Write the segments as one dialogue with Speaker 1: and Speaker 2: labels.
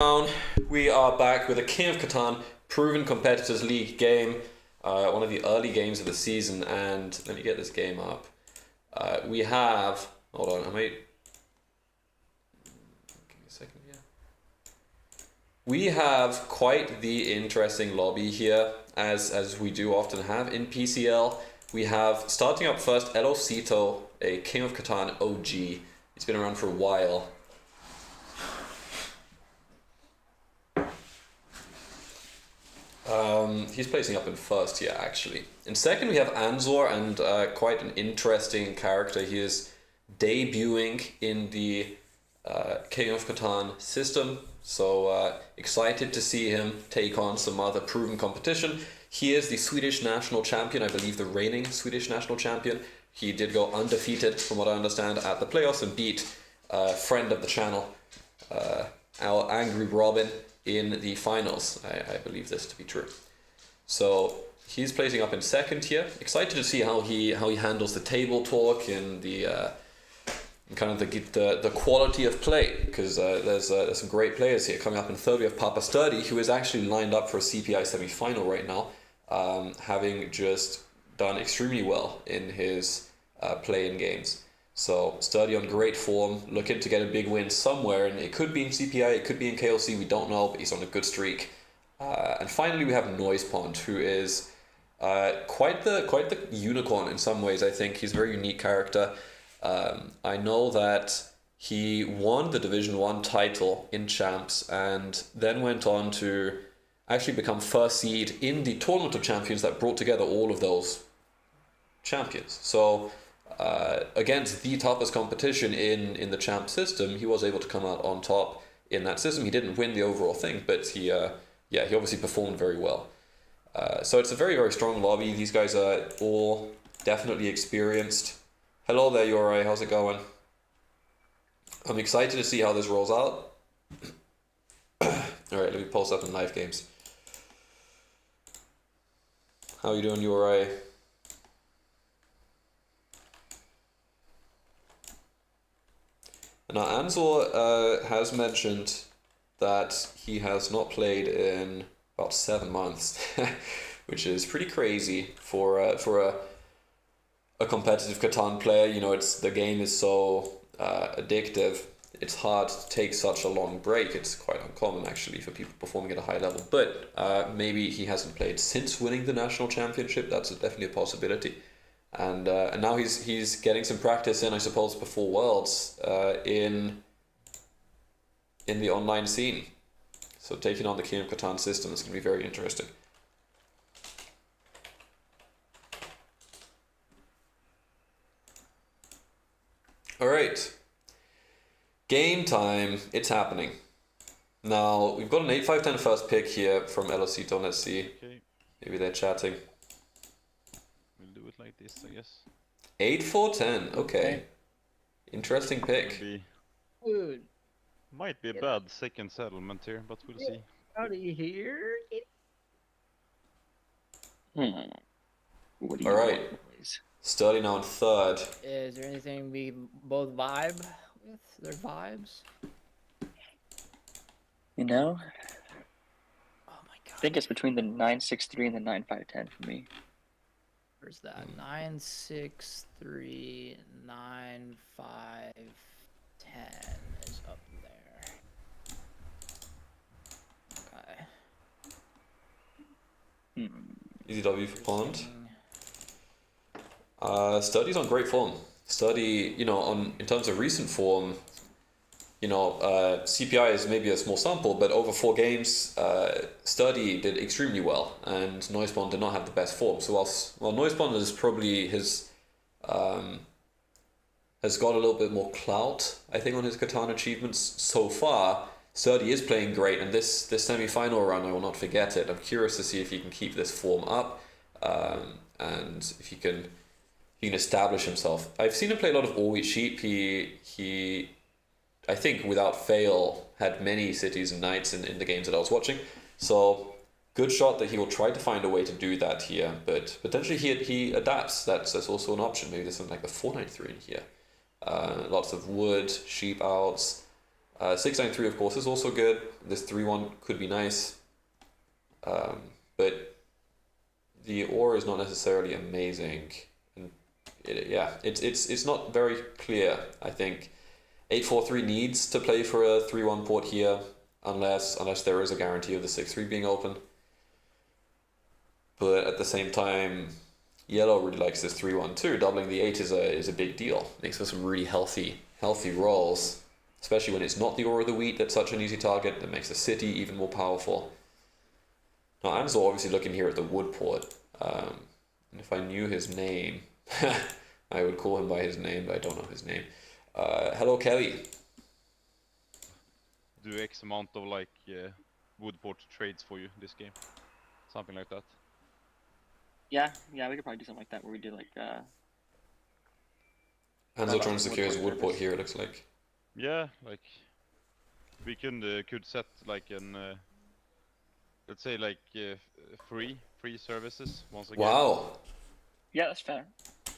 Speaker 1: Down. We are back with a King of Catan Proven Competitors League game, one of the early games of the season, and let me get this game up. We have, hold on, give me a second here. We have quite the interesting lobby here, as we do often have in PCL. We have, starting up first, Elosito, a King of Catan OG. He's been around for a while. He's placing up in first here, actually. In second, we have Andzor, and quite an interesting character. He is debuting in the King of Catan system, so excited to see him take on some other proven competition. He is the Swedish national champion, I believe the reigning Swedish national champion. He did go undefeated, from what I understand, at the playoffs and beat friend of the channel, our Angry Robin, in the finals. I believe this to be true. So he's placing up in second here. Excited to see how he handles the table talk and the kind of the quality of play, because there's some great players here. Coming up in third, we have Papasturdy, who is actually lined up for a CPI semi-final right now, having just done extremely well in his play-in games. So Sturdy on great form, looking to get a big win somewhere, and it could be in CPI, it could be in KLC, we don't know, but he's on a good streak. And finally we have Noisepond, who is quite the unicorn in some ways. I think he's a very unique character. I know that he won the Division 1 title in Champs and then went on to actually become first seed in the Tournament of Champions that brought together all of those champions. So against the toughest competition in the champ system, he was able to come out on top in that system. He didn't win the overall thing, but he obviously performed very well. So it's a very, very strong lobby. These guys are all definitely experienced. Hello there, Yorai. How's it going? I'm excited to see how this rolls out. Alright, let me post up in live games. How are you doing, Yorai? Now, Andzor has mentioned that he has not played in about 7 months, which is pretty crazy for a competitive Catan player. You know, the game is so addictive. It's hard to take such a long break. It's quite uncommon, actually, for people performing at a high level. But maybe he hasn't played since winning the national championship. That's definitely a possibility. And now he's getting some practice in, I suppose, before Worlds in the online scene. So taking on the King of Catan system is going to be very interesting. Alright. Game time. It's happening. Now, we've got an 8-5-10 first pick here from Elosito. Let's see.
Speaker 2: Okay.
Speaker 1: Maybe they're chatting.
Speaker 2: We'll do it like this, I guess.
Speaker 1: 8-4-10. Okay. Interesting pick.
Speaker 3: Dude,
Speaker 2: Might be a bad second settlement here, but we'll see.
Speaker 3: out of here.
Speaker 4: What do you
Speaker 1: Alright.
Speaker 4: want, boys?
Speaker 1: Sturdy now in third.
Speaker 3: Is there anything we both vibe with? Their vibes?
Speaker 4: You know,
Speaker 3: Oh my god.
Speaker 4: I think it's between the 963 and the 9510 for me.
Speaker 3: Where's that? 963 9510 is up there. Okay.
Speaker 1: Easy W for Pond. Sturdy's on great form. Sturdy, you know, in terms of recent form, you know, CPI is maybe a small sample, but over 4 games, Sturdy did extremely well, and Noisepond did not have the best form. So while Noisepond is probably has got a little bit more clout, I think, on his Catan achievements so far, Sturdy is playing great, and this semi-final run, I will not forget it. I'm curious to see if he can keep this form up, and if he can establish himself. I've seen him play a lot of all-wheat sheep. He I think without fail had many cities and knights in the games that I was watching. So good shot that he will try to find a way to do that here, but potentially he adapts. That's also an option. Maybe there's something like the 493 in here. Lots of wood, sheep outs, 693, of course, is also good. This 3-1 could be nice. But the ore is not necessarily amazing. And it's not very clear, I think. 843 needs to play for a 3-1 port here, unless there is a guarantee of the 6-3 being open. But at the same time, yellow really likes this 3-1 too. Doubling the 8 is a big deal. Makes for some really healthy rolls, especially when it's not the ore of the wheat that's such an easy target. That makes the city even more powerful. Now Andzor obviously looking here at the wood port. And if I knew his name, I would call him by his name, but I don't know his name. Hello, Kelly.
Speaker 2: Do X amount of like woodport trades for you this game, something like that.
Speaker 4: Yeah, we could probably do something like that where we do like
Speaker 1: Andzor trying to secure his wood port here, it looks like.
Speaker 2: Yeah, like we could set like an let's say like free services once again.
Speaker 1: Wow.
Speaker 4: yeah, that's fair.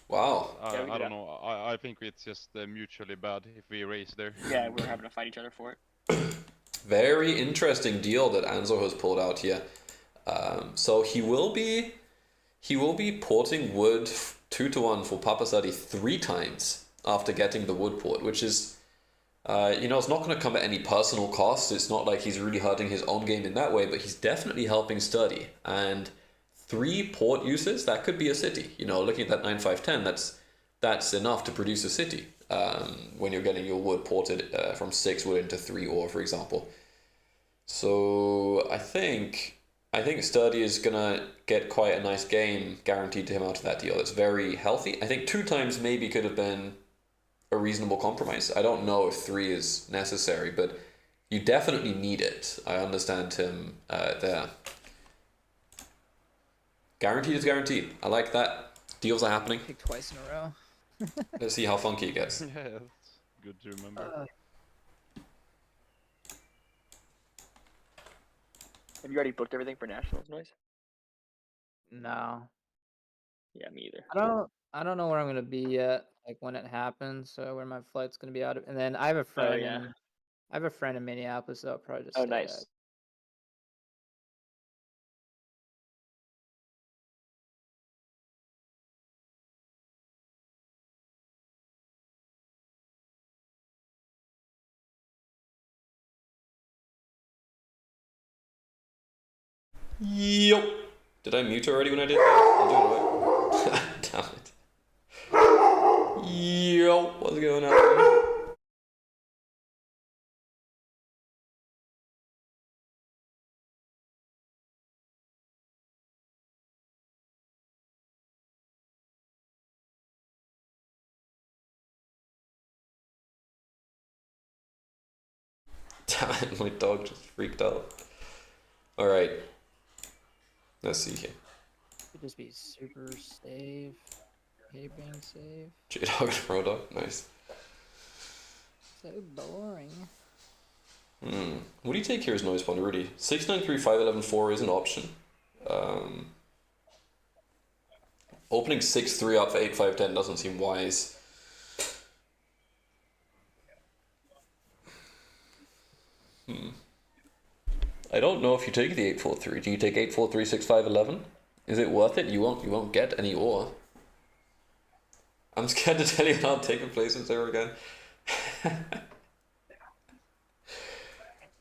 Speaker 1: Wow.
Speaker 4: Yeah, we
Speaker 2: I
Speaker 4: could
Speaker 2: don't know. I think it's just mutually bad if we race there.
Speaker 4: Yeah, we're having to fight each other for it.
Speaker 1: Very interesting deal that Andzor has pulled out here. So he will be porting wood 2-1 for Papasturdy 3 times after getting the wood port, which is it's not going to come at any personal cost. It's not like he's really hurting his own game in that way, but he's definitely helping Sturdy. And 3 port uses, that could be a city. Looking at that 9-5-10, that's enough to produce a city when you're getting your wood ported from 6 wood into 3 ore, for example. So I think Sturdy is gonna get quite a nice game guaranteed to him out of that deal. It's very healthy. I think 2 times maybe could have been a reasonable compromise. I don't know if 3 is necessary, but you definitely need it. I understand him there. Guaranteed is guaranteed. I like that. Deals are happening.
Speaker 3: Pick twice in a row.
Speaker 1: Let's see how funky it gets.
Speaker 2: Yeah, that's good to remember.
Speaker 4: Have you already booked everything for nationals, Noise?
Speaker 3: No,
Speaker 4: Yeah, me either.
Speaker 3: I don't know where I'm gonna be yet. Like when it happens, so where my flight's gonna be out of. And then I have a friend.
Speaker 4: yeah.
Speaker 3: I have a friend in Minneapolis, so I'll probably just
Speaker 4: Oh,
Speaker 3: stay
Speaker 4: nice.
Speaker 3: at.
Speaker 1: Yup. Did I mute already when I did that? I'll do it right. Damn it. Yo, what's going on? Damn it, my dog just freaked out. Alright. Let's see here.
Speaker 3: Could just be super safe. Hate being safe.
Speaker 1: J-Dog and Pro-Dog, nice.
Speaker 3: So boring.
Speaker 1: What do you take here as Noisepond, really? 693, 511, 4 is an option. Opening 6-3 up for 8-5-10 doesn't seem wise. I don't know if you take the 8-4-3. Do you take 8-4-3, 6-5-11? Is it worth it? You won't get any ore. I'm scared to tell you how I'm taking placements there again.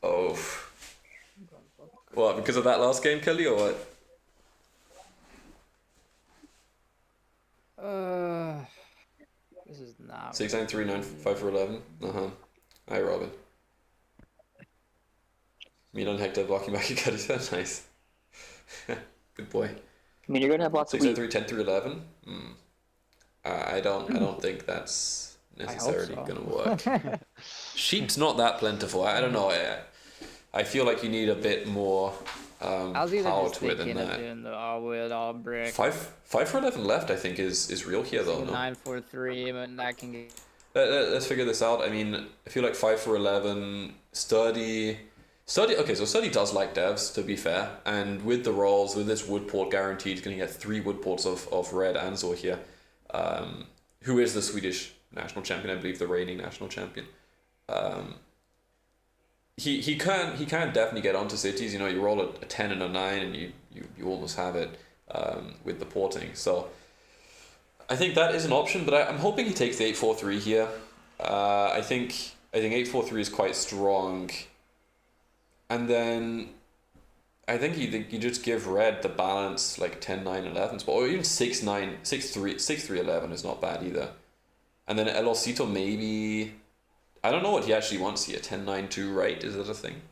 Speaker 1: Oh. What, because of that last game, Kelly, or what?
Speaker 3: This is not.
Speaker 1: 6-9-3, 9-5-11. Hi, Robin. Milan Hector blocking back, you got it. Nice. Good boy.
Speaker 4: I mean, you're gonna have lots of
Speaker 1: 6-9-3, 10-11. I don't think that's necessarily
Speaker 3: so.
Speaker 1: gonna work. Sheep's not that plentiful. I don't know. I feel like you need a bit more
Speaker 3: I was even
Speaker 1: power
Speaker 3: just
Speaker 1: to it than
Speaker 3: thinking of
Speaker 1: that.
Speaker 3: doing the all wood, all brick.
Speaker 1: 5-4-11 left, I think, is real here though. No?
Speaker 3: 9-4-3, but that can get.
Speaker 1: Let's figure this out. I mean, I feel like 5-4-11, Sturdy. Okay, so Sturdy does like devs, to be fair, and with the rolls, with this wood port guaranteed, he's going to get 3 wood ports of red Andzor here, who is the Swedish national champion, I believe the reigning national champion. he can definitely get onto cities. You know, you roll a 10 and a 9 and you almost have it with the porting. So I think that is an option, but I'm hoping he takes the 8-4-3 here. I think 8-4-3 is quite strong. And then I think you just give red the balance like 10-9-11 spot, or even 6-9 6-3-11 is not bad either. And then Elosito maybe, I don't know what he actually wants here. 10-9-2 right, is that a thing?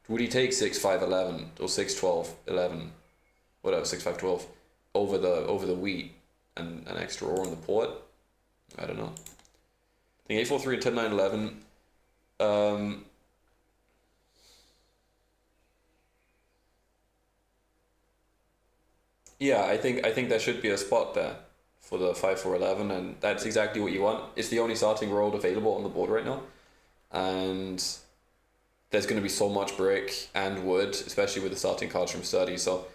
Speaker 1: Would he take 6-5-11 or 6-12-11, whatever, 6-5-12 over the wheat and an extra ore on the port? I don't know. I think 8-4-3 and 10-9-11. Yeah, I think there should be a spot there for the 5-4-11, and that's exactly what you want. It's the only starting road available on the board right now, and there's going to be so much brick and wood, especially with the starting cards from Sturdy. So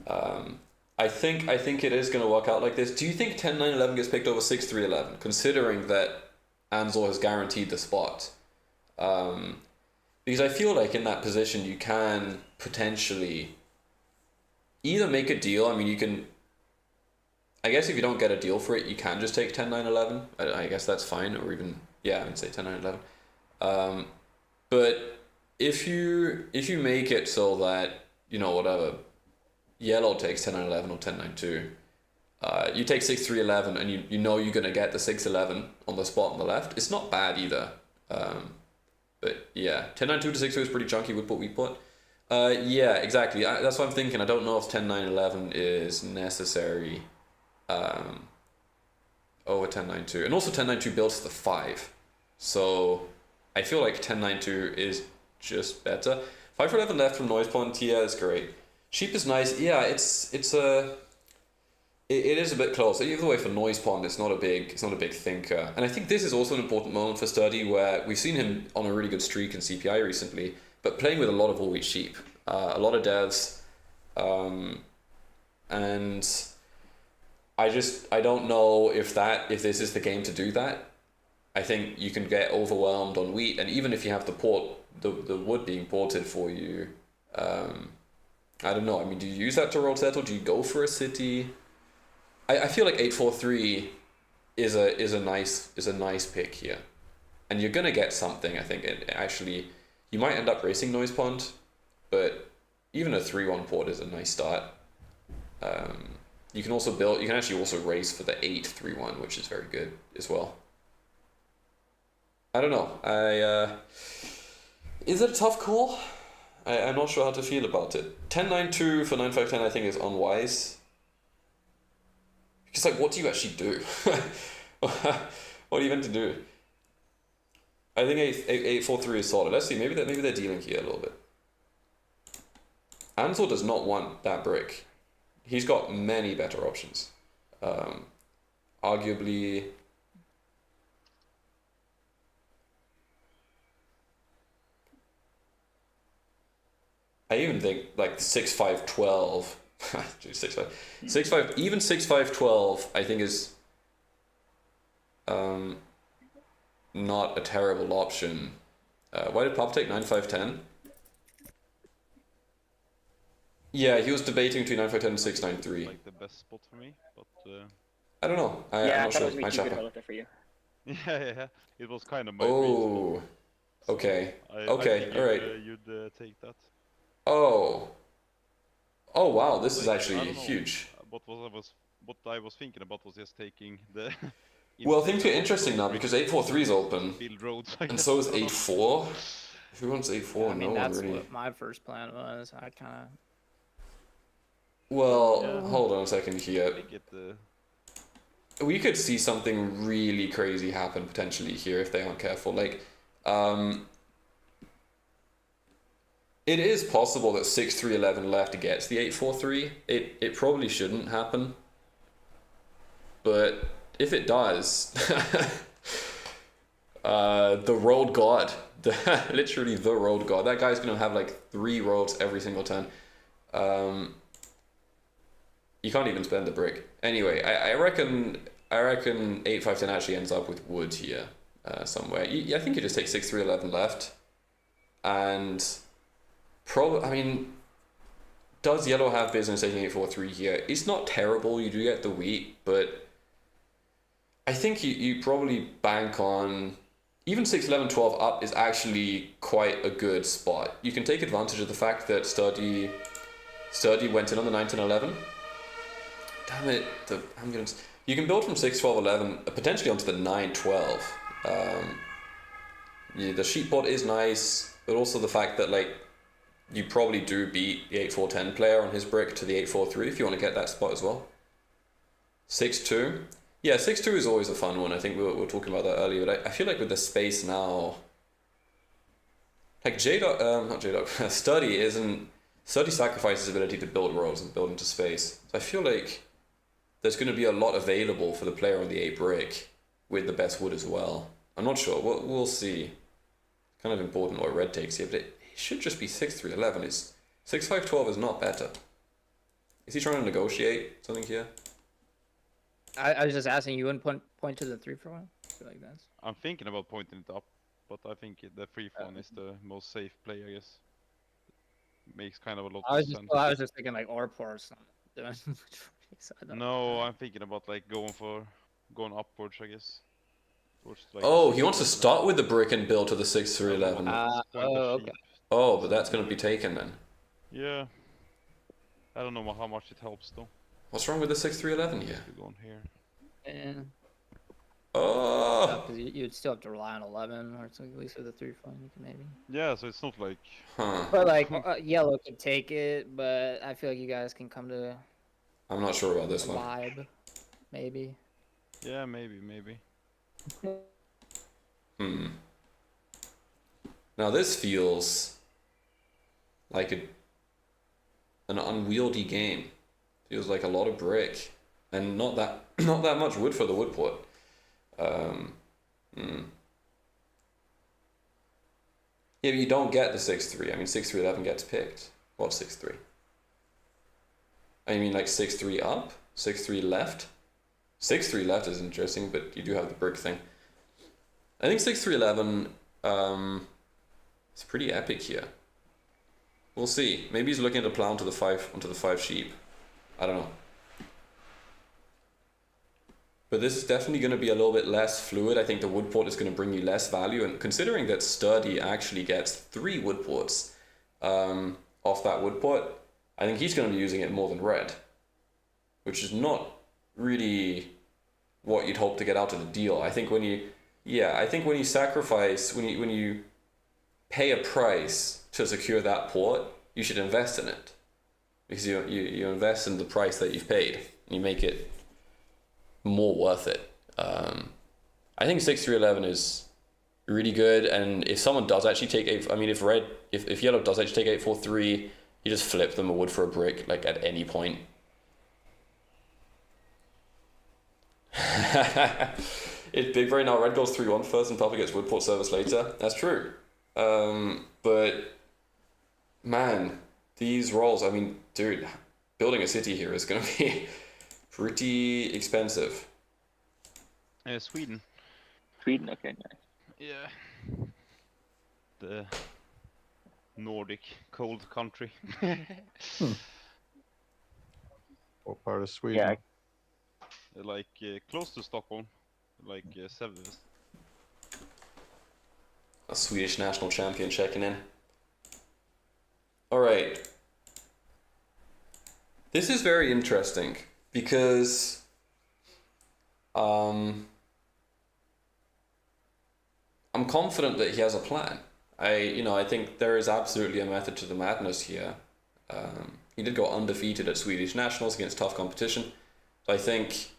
Speaker 1: I think it is going to work out like this. Do you think 10-9-11 gets picked over 6-3-11, considering that Andzor has guaranteed the spot? Because I feel like in that position you can potentially either make a deal. I mean, you can, I guess if you don't get a deal for it, you can just take 10-9-11. I guess that's fine, or even, yeah, I would say 10-9-11. But if you make it so that, you know, whatever, yellow takes 10-9-11 or 10-9-2, you take 6-3-11 and you know you're going to get the 6-11 on the spot on the left, it's not bad either. But yeah, 10-9-2 to 6-2 is pretty chunky with what we put. Yeah, exactly. That's what I'm thinking. I don't know if 10-9-11 is necessary over 10-9-2. And also 10-9-2 builds the 5. So I feel like 10-9-2 is just better. 5-4-11 left from Noisepond, yeah, is great. Sheep is nice. Yeah, it is a bit close. Either way, for Noisepond, it's not a big thinker. And I think this is also an important moment for Sturdy, where we've seen him on a really good streak in CPI recently, but playing with a lot of all-wheat sheep, a lot of devs, and I don't know if this is the game to do that. I think you can get overwhelmed on wheat, and even if you have the wood being ported for you, I don't know. I mean, do you use that to roll settle? Do you go for a city? I feel like 8-4-3 is a nice pick here, and you're gonna get something. I think actually you might end up racing Noisepond, but even a 3-1 port is a nice start. You can actually also race for the 8-3-1, which is very good as well. I don't know. Is it a tough call? I'm not sure how to feel about it. 10-9-2 for 9-5-10 I think is unwise. Because, like, what do you actually do? What are you meant to do? I think 8-4-3 is solid. Let's see, maybe they're dealing here a little bit. Andzor does not want that brick. He's got many better options. Arguably, I even think like 6-5-12. Dude, 6-5, even 6-5-12 I think is not a terrible option. Why did Pop take 9-5-10? Yeah, he was debating between 9-5-10 and 6-9-3.
Speaker 2: Like the best spot for me, but
Speaker 1: I don't know. I'm
Speaker 4: I
Speaker 1: not
Speaker 4: thought
Speaker 1: sure.
Speaker 4: it was way too good if I left it for you.
Speaker 2: yeah, it was kind of my
Speaker 1: Oh,
Speaker 2: reason.
Speaker 1: okay.
Speaker 2: I
Speaker 1: Okay,
Speaker 2: think
Speaker 1: alright.
Speaker 2: You'd take that.
Speaker 1: Oh wow, this is
Speaker 2: Like, I
Speaker 1: actually
Speaker 2: don't know.
Speaker 1: huge.
Speaker 2: What I was thinking about was just taking the.
Speaker 1: Well, things get interesting now because 8-4-3 is open,
Speaker 2: Build roads, I
Speaker 1: and
Speaker 2: guess.
Speaker 1: so is 8-4. Who wants 8-4?
Speaker 3: I mean,
Speaker 1: No one
Speaker 3: that's
Speaker 1: really.
Speaker 3: what my first plan was. I kind of.
Speaker 1: Well,
Speaker 3: Yeah.
Speaker 1: hold on a second here.
Speaker 2: They get the.
Speaker 1: We could see something really crazy happen potentially here if they aren't careful. Like, it is possible that 6-3-11 left gets the 8-4-3. It probably shouldn't happen, but if it does, the road god, literally the road god. That guy's gonna have like 3 roads every single turn. You can't even spend the brick. Anyway, I reckon 8-5-10 actually ends up with wood here, somewhere. I think you just take 6-3-11 left, and probably. I mean, does yellow have business taking 8-4-3 here? It's not terrible. You do get the wheat, but I think you probably bank on even 6-11-12 up is actually quite a good spot. You can take advantage of the fact that Sturdy went in on the 9-10-11. Damn it, you can build from 6-12-11 potentially onto the 9-12. The sheep pot is nice, but also the fact that like you probably do beat the 8-4-10 player on his brick to the 8-4-3 if you want to get that spot as well. 6-2. Yeah, 6-2 is always a fun one. I think we were talking about that earlier, but I feel like with the space now, like Sturdy sacrifices his ability to build rows and build into space. So I feel like there's going to be a lot available for the player on the 8 brick with the best wood as well. I'm not sure. We'll see. Kind of important what red takes here, but it should just be 6-3-11. 6-5-12 is not better. Is he trying to negotiate something here?
Speaker 3: I was just asking, you wouldn't point to the 3 for one? I feel like that's...
Speaker 2: I'm thinking about pointing it up, but I think the free one is the most safe play, I guess. Makes kind of a lot of sense.
Speaker 3: I was just thinking like Orpor or something.
Speaker 2: No, I'm thinking about like going upwards, I guess. Towards, like,
Speaker 1: Oh, he wants to start with the brick and build to the 6-3-11.
Speaker 3: okay.
Speaker 1: Oh, but that's going to be taken then.
Speaker 2: Yeah. I don't know how much it helps though.
Speaker 1: What's wrong with the 6-3-11 here?
Speaker 2: You're going here.
Speaker 3: Yeah.
Speaker 1: Oh!
Speaker 3: Because you'd still have to rely on 11, or at least with a 3 fine, you can maybe.
Speaker 2: Yeah, so it's not like...
Speaker 1: Huh.
Speaker 3: But like, yellow could take it, but I feel like you guys can come to
Speaker 1: I'm not sure about this
Speaker 3: a
Speaker 1: one.
Speaker 3: vibe, maybe.
Speaker 2: Yeah, maybe.
Speaker 1: Now this feels like an unwieldy game. Feels like a lot of brick and not that much wood for the wood port. Yeah, but you don't get the 6-3. I mean, 6-3-11 gets picked. What 6-3? I mean, like 6-3 up, 6-3 left. 6-3 left is interesting, but you do have the brick thing. I think 6-3-11 is pretty epic here. We'll see. Maybe he's looking to plow onto the 5 sheep. I don't know. But this is definitely going to be a little bit less fluid. I think the wood port is going to bring you less value, and considering that Sturdy actually gets 3 wood ports off that wood port, I think he's going to be using it more than red, which is not really what you'd hope to get out of the deal. I think when you sacrifice, when you pay a price to secure that port, you should invest in it, because you invest in the price that you've paid and you make it more worth it. I think 6-3-11 is really good, and if someone does actually take if yellow does actually take 8-4-3, you just flip them a wood for a brick, like at any point. It's big brain now. Red goes 3-1 first and probably gets wood port service later. That's true. But man, these rolls, I mean, dude, building a city here is gonna be pretty expensive.
Speaker 2: Sweden.
Speaker 4: Sweden, okay, nice.
Speaker 2: Yeah. The Nordic cold country.
Speaker 5: What part of Sweden?
Speaker 4: Yeah,
Speaker 2: Like close to Stockholm. Like 7.
Speaker 1: A Swedish national champion checking in. Alright. This is very interesting because I'm confident that he has a plan. I think there is absolutely a method to the madness here. He did go undefeated at Swedish nationals against tough competition. So I think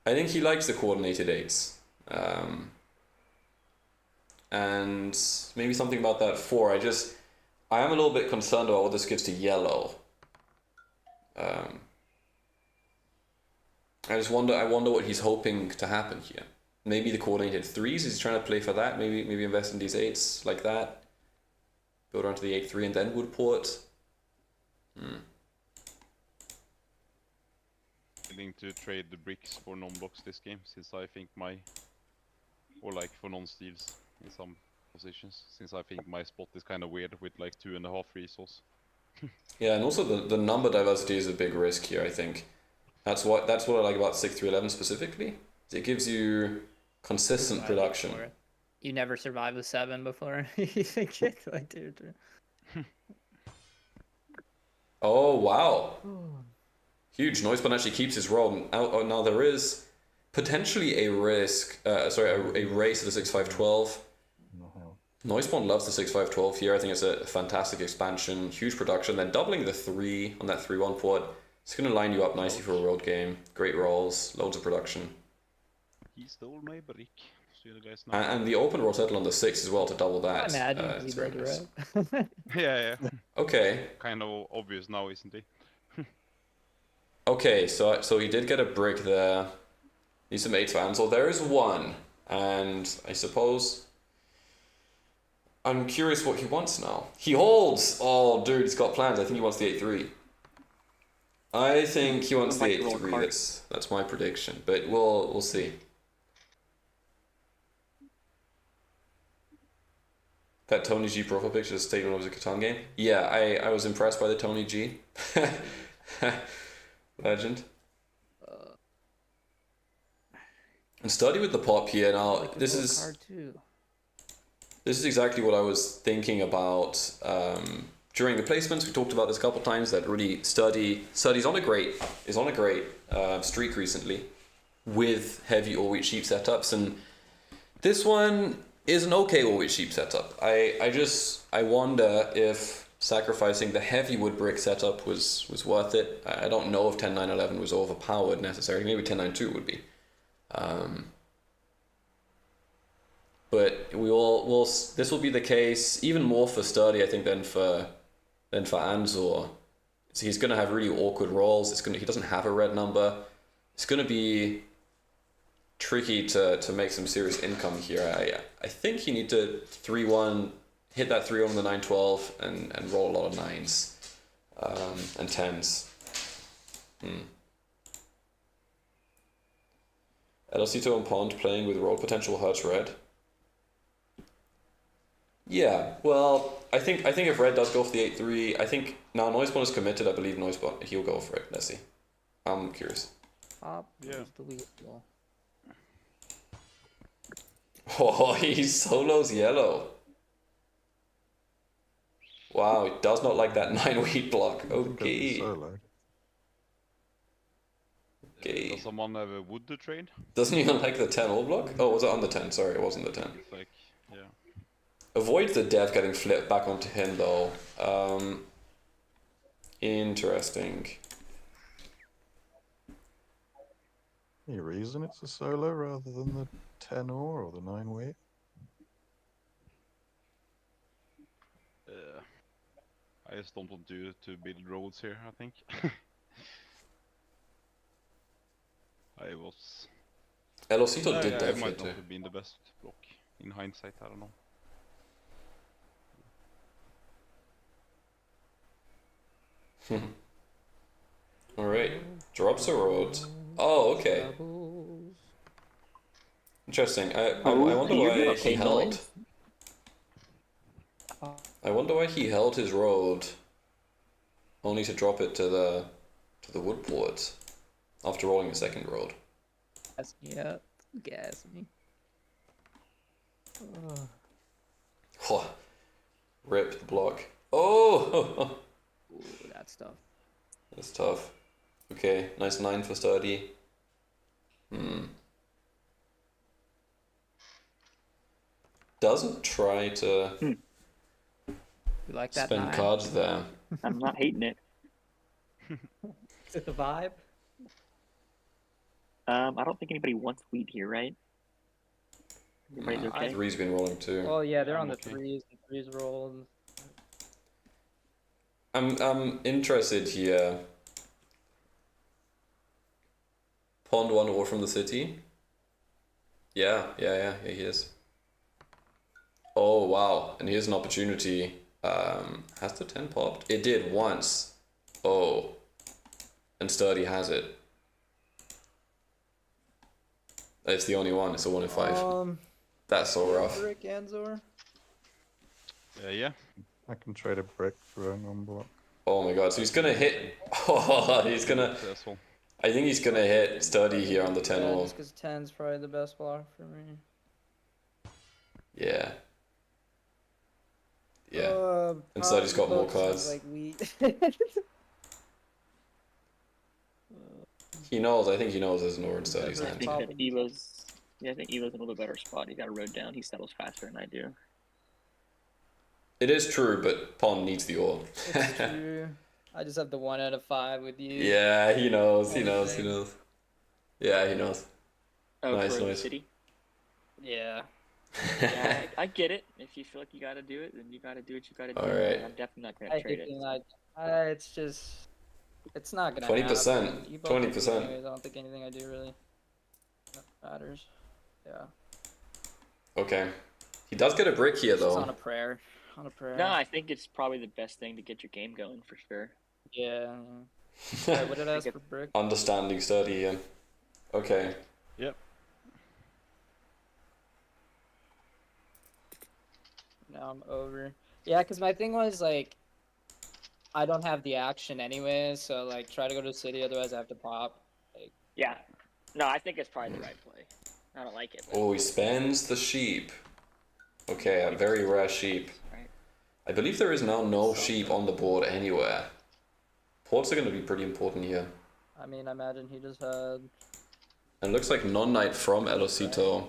Speaker 1: he likes the coordinated 8s. And maybe something about that 4. I am a little bit concerned about what this gives to yellow. I wonder what he's hoping to happen here. Maybe the coordinated 3s, is he trying to play for that? Maybe invest in these 8s like that. Build onto the 8-3 and then wood port.
Speaker 2: willing to trade the bricks for non-blocks this game, since I think or like for non-steals in some positions, since I think my spot is kind of weird with like 2.5 resource.
Speaker 1: Yeah, and also the number diversity is a big risk here, I think. That's what I like about 6-3-11 specifically. It gives you consistent
Speaker 3: Survive
Speaker 1: production.
Speaker 3: before. You never survived with 7 before. You think it like 2-3.
Speaker 1: Oh wow! Huge. Noisepond actually keeps his roll. Now there is potentially a risk. A race to the 6-5-12. Noisepond loves the 6-5-12 here. I think it's a fantastic expansion, huge production. Then doubling the 3 on that 3-1 port. It's going to line you up nicely for a road game. Great rolls, loads of production.
Speaker 2: He stole my brick. So you guys know.
Speaker 1: And the open roll settle on the 6 as well to double that.
Speaker 3: I imagine
Speaker 1: it's
Speaker 3: he
Speaker 1: very
Speaker 3: did
Speaker 1: nice.
Speaker 3: right.
Speaker 2: Yeah.
Speaker 1: Okay.
Speaker 2: Kind of obvious now, isn't he?
Speaker 1: Okay, so he did get a brick there. Needs some 8s for Andzor. There is one. And I suppose... I'm curious what he wants now. He holds! Oh, dude, he's got plans. I think he wants the 8-3. I think he wants the 8-3. That's my prediction. But we'll see. That Tony G profile picture is a statement of the Catan game. Yeah, I was impressed by the Tony G. Legend. And study with the pop here now.
Speaker 3: Like
Speaker 1: This is exactly what I was thinking about during the placements. We talked about this a couple of times. That really Study's on a great streak recently with heavy all wheat sheep setups, and this one is an okay all wheat sheep setup. I wonder if sacrificing the heavy wood brick setup was worth it. I don't know if 10-9-11 was overpowered necessarily. Maybe 10-9-2 would be. But this will be the case even more for Sturdy, I think, than for Andzor. So he's gonna have really awkward rolls. He doesn't have a red number. It's gonna be tricky to make some serious income here. I think you need to 3-1, hit that 3 on the 9-12 and roll a lot of 9s and 10s. Elosito and Pond playing with roll potential hurts red. Yeah, well, I think if red does go for the 8-3, I think now Noisepond is committed. I believe Noisepond he'll go for it. Let's see. I'm curious.
Speaker 2: Yeah.
Speaker 3: The wheel.
Speaker 1: Oh, he solos yellow. Wow, he does not like that 9 wheat block. Okay.
Speaker 5: Solo.
Speaker 1: Okay.
Speaker 2: Does someone have a wood to trade?
Speaker 1: Doesn't even like the 10 all block? Oh, was it on the 10? Sorry, it wasn't the 10.
Speaker 2: It's like, yeah.
Speaker 1: Avoids the dev getting flipped back onto him though. Interesting.
Speaker 5: Any reason it's a solo rather than the 10 or the 9 weight?
Speaker 2: I just don't want to build roads here, I think.
Speaker 1: Elosito did
Speaker 2: I
Speaker 1: dev
Speaker 2: might
Speaker 1: it too.
Speaker 2: not have been the best block. In hindsight, I don't know.
Speaker 1: Alright. Drops a road. Oh, okay. Interesting. I wonder why he held. I wonder why he held his road only to drop it to the wood port after rolling the second road.
Speaker 3: Gas me up. Gas me.
Speaker 1: Oh, rip the block. Oh!
Speaker 3: Ooh, that's tough.
Speaker 1: That's tough. Okay, nice 9 for Sturdy. Doesn't try to
Speaker 3: You like that
Speaker 1: spend
Speaker 3: 9?
Speaker 1: cards there.
Speaker 4: I'm not hating it.
Speaker 3: Is it the vibe?
Speaker 4: I don't think anybody wants wheat here, right? Everybody's okay.
Speaker 1: Three's been rolling too.
Speaker 3: Well, yeah, they're on the
Speaker 2: okay.
Speaker 3: 3s. The 3s rolled.
Speaker 1: I'm interested here. Pond 1 or from the city? Yeah, he is. Oh wow, and here's an opportunity. Has the 10 popped? It did once. Oh. And Sturdy has it. It's the only one. It's a 1 in 5. That's so rough.
Speaker 3: Brick Andzor.
Speaker 2: Yeah.
Speaker 5: I can trade a brick for a non-block.
Speaker 1: Oh my god, so he's gonna hit. Oh, he's gonna.
Speaker 2: Successful.
Speaker 1: I think he's gonna hit Sturdy here on the 10
Speaker 3: Yeah,
Speaker 1: wall.
Speaker 3: just because 10's probably the best block for me.
Speaker 1: Yeah. Yeah. And Sturdy's got more cards.
Speaker 3: Like wheat.
Speaker 1: He knows, I think he knows there's an orange Sturdy's
Speaker 4: I
Speaker 1: hand.
Speaker 4: think that Elo's. Yeah, I think Elo's in a little better spot. He got a road down. He settles faster than I do.
Speaker 1: It is true, but Pawn needs the ore.
Speaker 3: It's true. I just have the 1 out of 5 with you.
Speaker 1: Yeah, he knows, he knows. Yeah, he knows.
Speaker 4: Oh,
Speaker 1: Nice,
Speaker 4: for the
Speaker 1: nice.
Speaker 4: city.
Speaker 3: Yeah.
Speaker 4: Yeah, I get it. If you feel like you gotta do it, then you gotta do what you gotta do.
Speaker 1: Alright.
Speaker 4: I'm definitely not gonna trade it.
Speaker 3: It's just, it's not gonna
Speaker 1: 20%,
Speaker 3: happen. You both have
Speaker 1: 20%.
Speaker 3: to anyways. I don't think anything I do really matters. Yeah.
Speaker 1: Okay. He does get a brick here,
Speaker 3: It's just
Speaker 1: though.
Speaker 3: on a prayer. On a prayer.
Speaker 4: No, I think it's probably the best thing to get your game going for sure.
Speaker 3: Yeah. Alright, what did I ask for brick?
Speaker 1: Understanding Sturdy here. Okay.
Speaker 2: Yep.
Speaker 3: Now I'm over. Yeah, because my thing was like, I don't have the action anyway, so like try to go to the city, otherwise I have to pop. Like,
Speaker 4: Yeah. No, I think it's probably the right play. I don't like it. But
Speaker 1: Oh, he spends the sheep. Okay, a very rare sheep.
Speaker 4: right.
Speaker 1: I believe there is now no sheep on the board anywhere. Ports are going to be pretty important here.
Speaker 3: I mean, I imagine he just had.
Speaker 1: And it looks like non-knight from Elosito.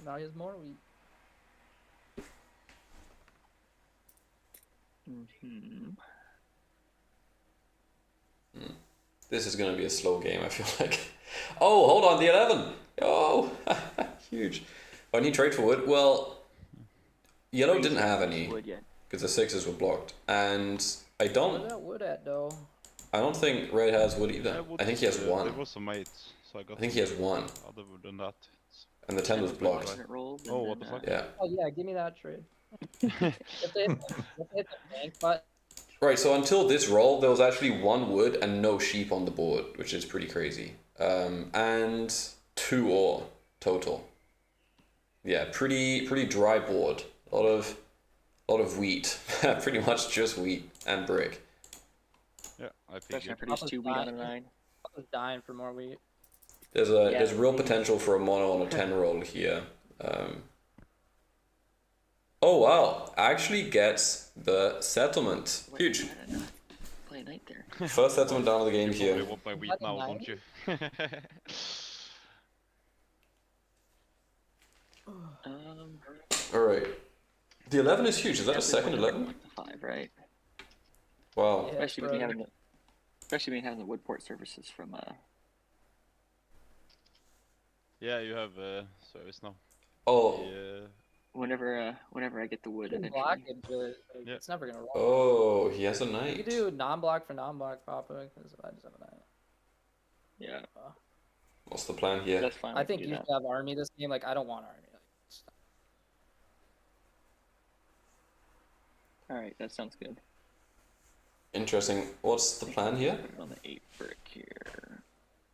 Speaker 3: Now he has more wheat.
Speaker 4: Mm-hmm.
Speaker 1: This is going to be a slow game, I feel like. Oh, hold on, the 11! Oh, huge. Oh, I need trade for wood. Well, yellow didn't have any,
Speaker 4: Wood yet.
Speaker 1: because the 6s were blocked. And I
Speaker 3: Where's
Speaker 1: don't
Speaker 3: that wood at though?
Speaker 1: think red has wood either. I think he has
Speaker 2: There
Speaker 1: one.
Speaker 2: was a mate, so I got.
Speaker 1: I think he has one.
Speaker 2: Other than that.
Speaker 1: And the 10 was blocked.
Speaker 4: Wasn't it rolled, and
Speaker 2: Oh, what
Speaker 4: then,
Speaker 2: the fuck?
Speaker 1: Yeah.
Speaker 3: Oh yeah, give me that trade. If they hit the bank, but
Speaker 1: Right, so until this roll, there was actually 1 wood and no sheep on the board, which is pretty crazy. And 2 ore total. Yeah, pretty dry board. A lot of wheat. Pretty much just wheat and brick.
Speaker 2: Yeah, I
Speaker 4: Especially
Speaker 2: figured.
Speaker 4: I produced 2 wheat on a 9.
Speaker 3: I was dying for more wheat.
Speaker 1: There's real potential for a mono on a 10 roll here. Oh wow, actually gets the settlement.
Speaker 4: Wait,
Speaker 1: Huge.
Speaker 4: why did I not play a knight there?
Speaker 1: First settlement down of the game
Speaker 2: You probably
Speaker 1: here.
Speaker 2: want my wheat
Speaker 3: That's
Speaker 2: now,
Speaker 3: nice.
Speaker 2: don't you?
Speaker 1: Alright. The 11 is huge. Is that a second 11?
Speaker 4: Like the 5, right?
Speaker 1: Wow.
Speaker 3: Yeah,
Speaker 4: Especially when you
Speaker 3: bro.
Speaker 4: having the Woodport services from
Speaker 2: Yeah, you have service now.
Speaker 1: Oh.
Speaker 2: Yeah.
Speaker 4: whenever I get the wood
Speaker 3: You can block
Speaker 4: eventually.
Speaker 3: it, but like,
Speaker 2: Yeah.
Speaker 3: it's never gonna roll.
Speaker 1: Oh, he has a
Speaker 3: You
Speaker 1: knight.
Speaker 3: could do non-block for non-block Papa, because I just have a knight.
Speaker 4: Yeah,
Speaker 1: What's the plan here?
Speaker 4: that's fine.
Speaker 3: I
Speaker 4: we can
Speaker 3: think
Speaker 4: do
Speaker 3: you
Speaker 4: that.
Speaker 3: should have army this game. Like, I don't want army.
Speaker 4: All right, that sounds good.
Speaker 1: Interesting. What's the plan here?
Speaker 4: Put it on the 8 brick here.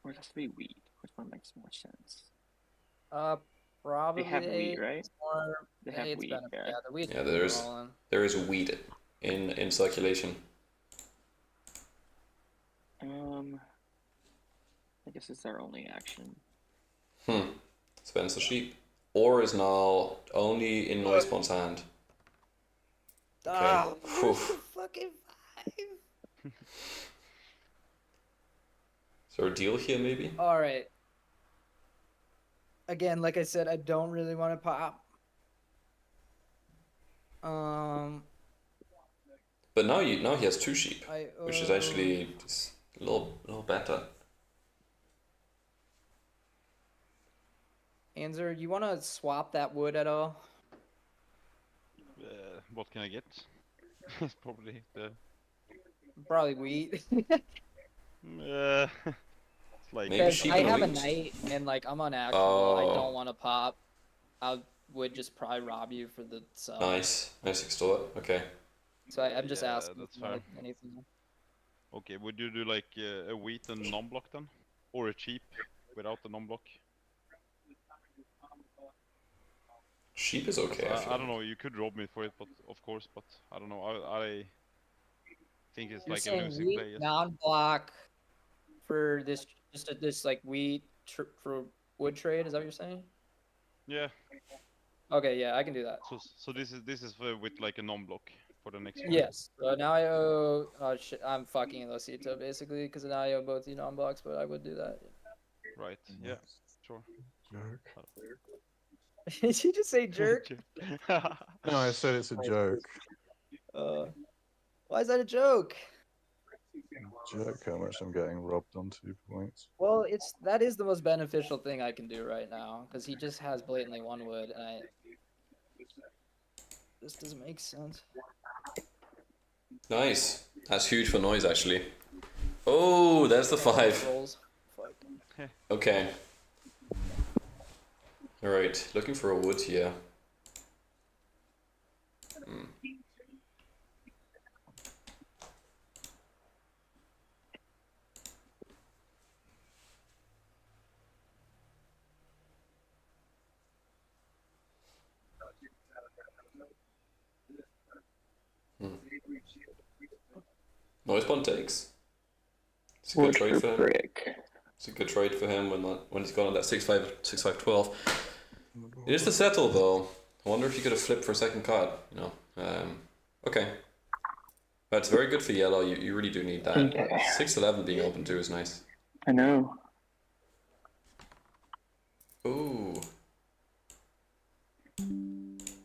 Speaker 4: Or it has to be wheat. Which one makes more sense?
Speaker 3: Probably
Speaker 4: They have
Speaker 3: the
Speaker 4: wheat,
Speaker 3: eight
Speaker 4: right?
Speaker 3: Or
Speaker 4: They
Speaker 3: the
Speaker 4: have
Speaker 3: eight's
Speaker 4: wheat,
Speaker 3: better.
Speaker 4: yeah.
Speaker 3: Yeah, the wheat's
Speaker 1: Yeah, there is.
Speaker 3: rolling.
Speaker 1: There is wheat in circulation.
Speaker 4: I guess it's our only action.
Speaker 1: Spends the sheep. Or is now only in Noisepond's hand.
Speaker 3: Ah,
Speaker 1: Phew.
Speaker 3: where's the fucking 5?
Speaker 1: Is there a deal here, maybe?
Speaker 3: All right. Again, like I said, I don't really want to pop.
Speaker 1: But now he has 2 sheep,
Speaker 3: I
Speaker 1: which is actually just a little better.
Speaker 3: Andzor, you want to swap that wood at all?
Speaker 2: What can I get? It's probably the.
Speaker 3: Probably wheat.
Speaker 2: It's like.
Speaker 1: Maybe
Speaker 3: Because
Speaker 1: sheep
Speaker 3: I
Speaker 1: and
Speaker 3: have a
Speaker 1: wheat.
Speaker 3: knight and like I'm unactionable.
Speaker 1: Oh.
Speaker 3: I don't want to pop. would just probably rob you for the sub.
Speaker 1: Nice extort. Okay.
Speaker 3: So I'm just
Speaker 2: Yeah,
Speaker 3: asking
Speaker 2: that's
Speaker 3: more
Speaker 2: fair.
Speaker 3: than anything.
Speaker 2: Okay, would you do like a wheat and non-block then? Or a cheap without the non-block?
Speaker 1: Sheep is okay. I feel
Speaker 2: I don't
Speaker 1: like.
Speaker 2: know, you could rob me for it, but of course, but I don't know. I think it's
Speaker 3: You're
Speaker 2: like a
Speaker 3: saying
Speaker 2: losing
Speaker 3: wheat
Speaker 2: play. Yes.
Speaker 3: non-block for this, this like wheat for wood trade. Is that what you're saying?
Speaker 2: Yeah.
Speaker 3: Okay, yeah, I can do that.
Speaker 2: So this is with like a non-block for the next one.
Speaker 3: Yes. So now I owe. Oh shit! I'm fucking Elosito basically because now I owe both the non-blocks, but I would do that.
Speaker 2: Right. Yeah. Sure.
Speaker 5: Joke.
Speaker 3: Did you just say jerk?
Speaker 5: No, I said it's a joke.
Speaker 3: Why is that a joke?
Speaker 5: Joke how much I'm getting robbed on 2 points.
Speaker 3: Well, that is the most beneficial thing I can do right now because he just has blatantly one wood, and this doesn't make sense.
Speaker 1: Nice. That's huge for Noise actually. Oh, there's the 5.
Speaker 3: Rolls. Fuck.
Speaker 1: Okay. Alright, looking for a wood here. Noisepond takes. It's a good trade for him.
Speaker 4: Brick.
Speaker 1: It's a good trade for him when he's gone on that 6-5, 6-5, 12. It is to settle though. I wonder if you could have flipped for a second card, you know. Okay. But it's very good for yellow, you really do need that.
Speaker 4: Okay.
Speaker 1: 6-11 being open too is nice.
Speaker 4: I know.
Speaker 1: Ooh.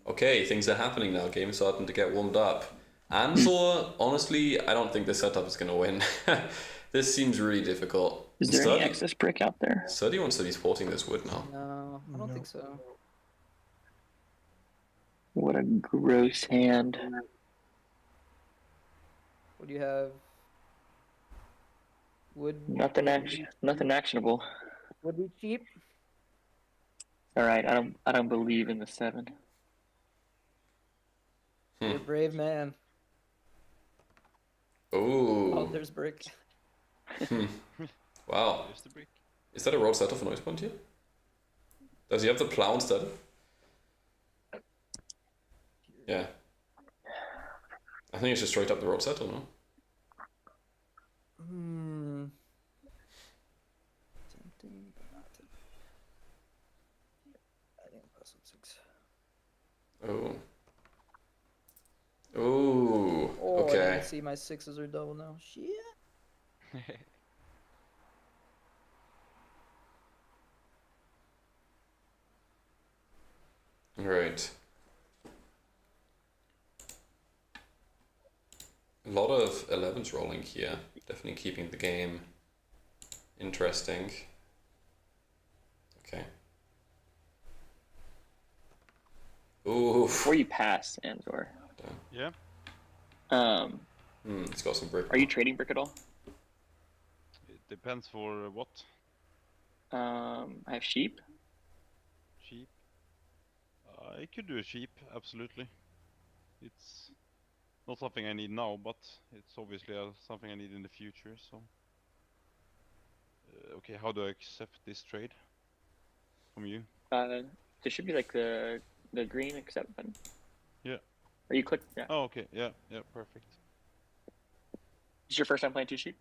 Speaker 1: Okay, things are happening now. Game's starting to get warmed up. Andzor, honestly, I don't think this setup is gonna win. This seems really difficult.
Speaker 4: Is there any excess brick out there?
Speaker 1: Sturdy wants to be sporting this wood now.
Speaker 3: No, I don't think so.
Speaker 4: What a gross hand.
Speaker 3: What do you have? Would
Speaker 4: Nothing actionable.
Speaker 3: would be cheap?
Speaker 4: All right, I don't believe in the 7.
Speaker 3: You're a brave man.
Speaker 1: Ooh.
Speaker 3: Oh, there's brick.
Speaker 1: Wow.
Speaker 2: Just a brick.
Speaker 1: Is that a road settle for Noisepond here? Does he have the plow instead? Yeah. I think it's just straight up the road settle, no?
Speaker 3: Tempting, but not tempting. I think plus 6.
Speaker 1: Oh. Ooh.
Speaker 3: Oh, I
Speaker 1: Okay.
Speaker 3: didn't see my 6s are double now. Shit.
Speaker 1: Alright. A lot of 11s rolling here. Definitely keeping the game interesting. Okay. Ooh.
Speaker 4: Before you pass, Andzor,
Speaker 2: Yeah.
Speaker 1: It's got some brick.
Speaker 4: are you trading brick at all?
Speaker 2: It depends for what.
Speaker 4: I have sheep.
Speaker 2: Cheap. I could do a cheap, absolutely. It's not something I need now, but it's obviously something I need in the future. So, okay, how do I accept this trade from you?
Speaker 4: There should be like the green accept button.
Speaker 2: Yeah.
Speaker 4: Or you click. Yeah.
Speaker 2: Oh, okay. Yeah, perfect.
Speaker 4: Is your first time playing 2 sheep?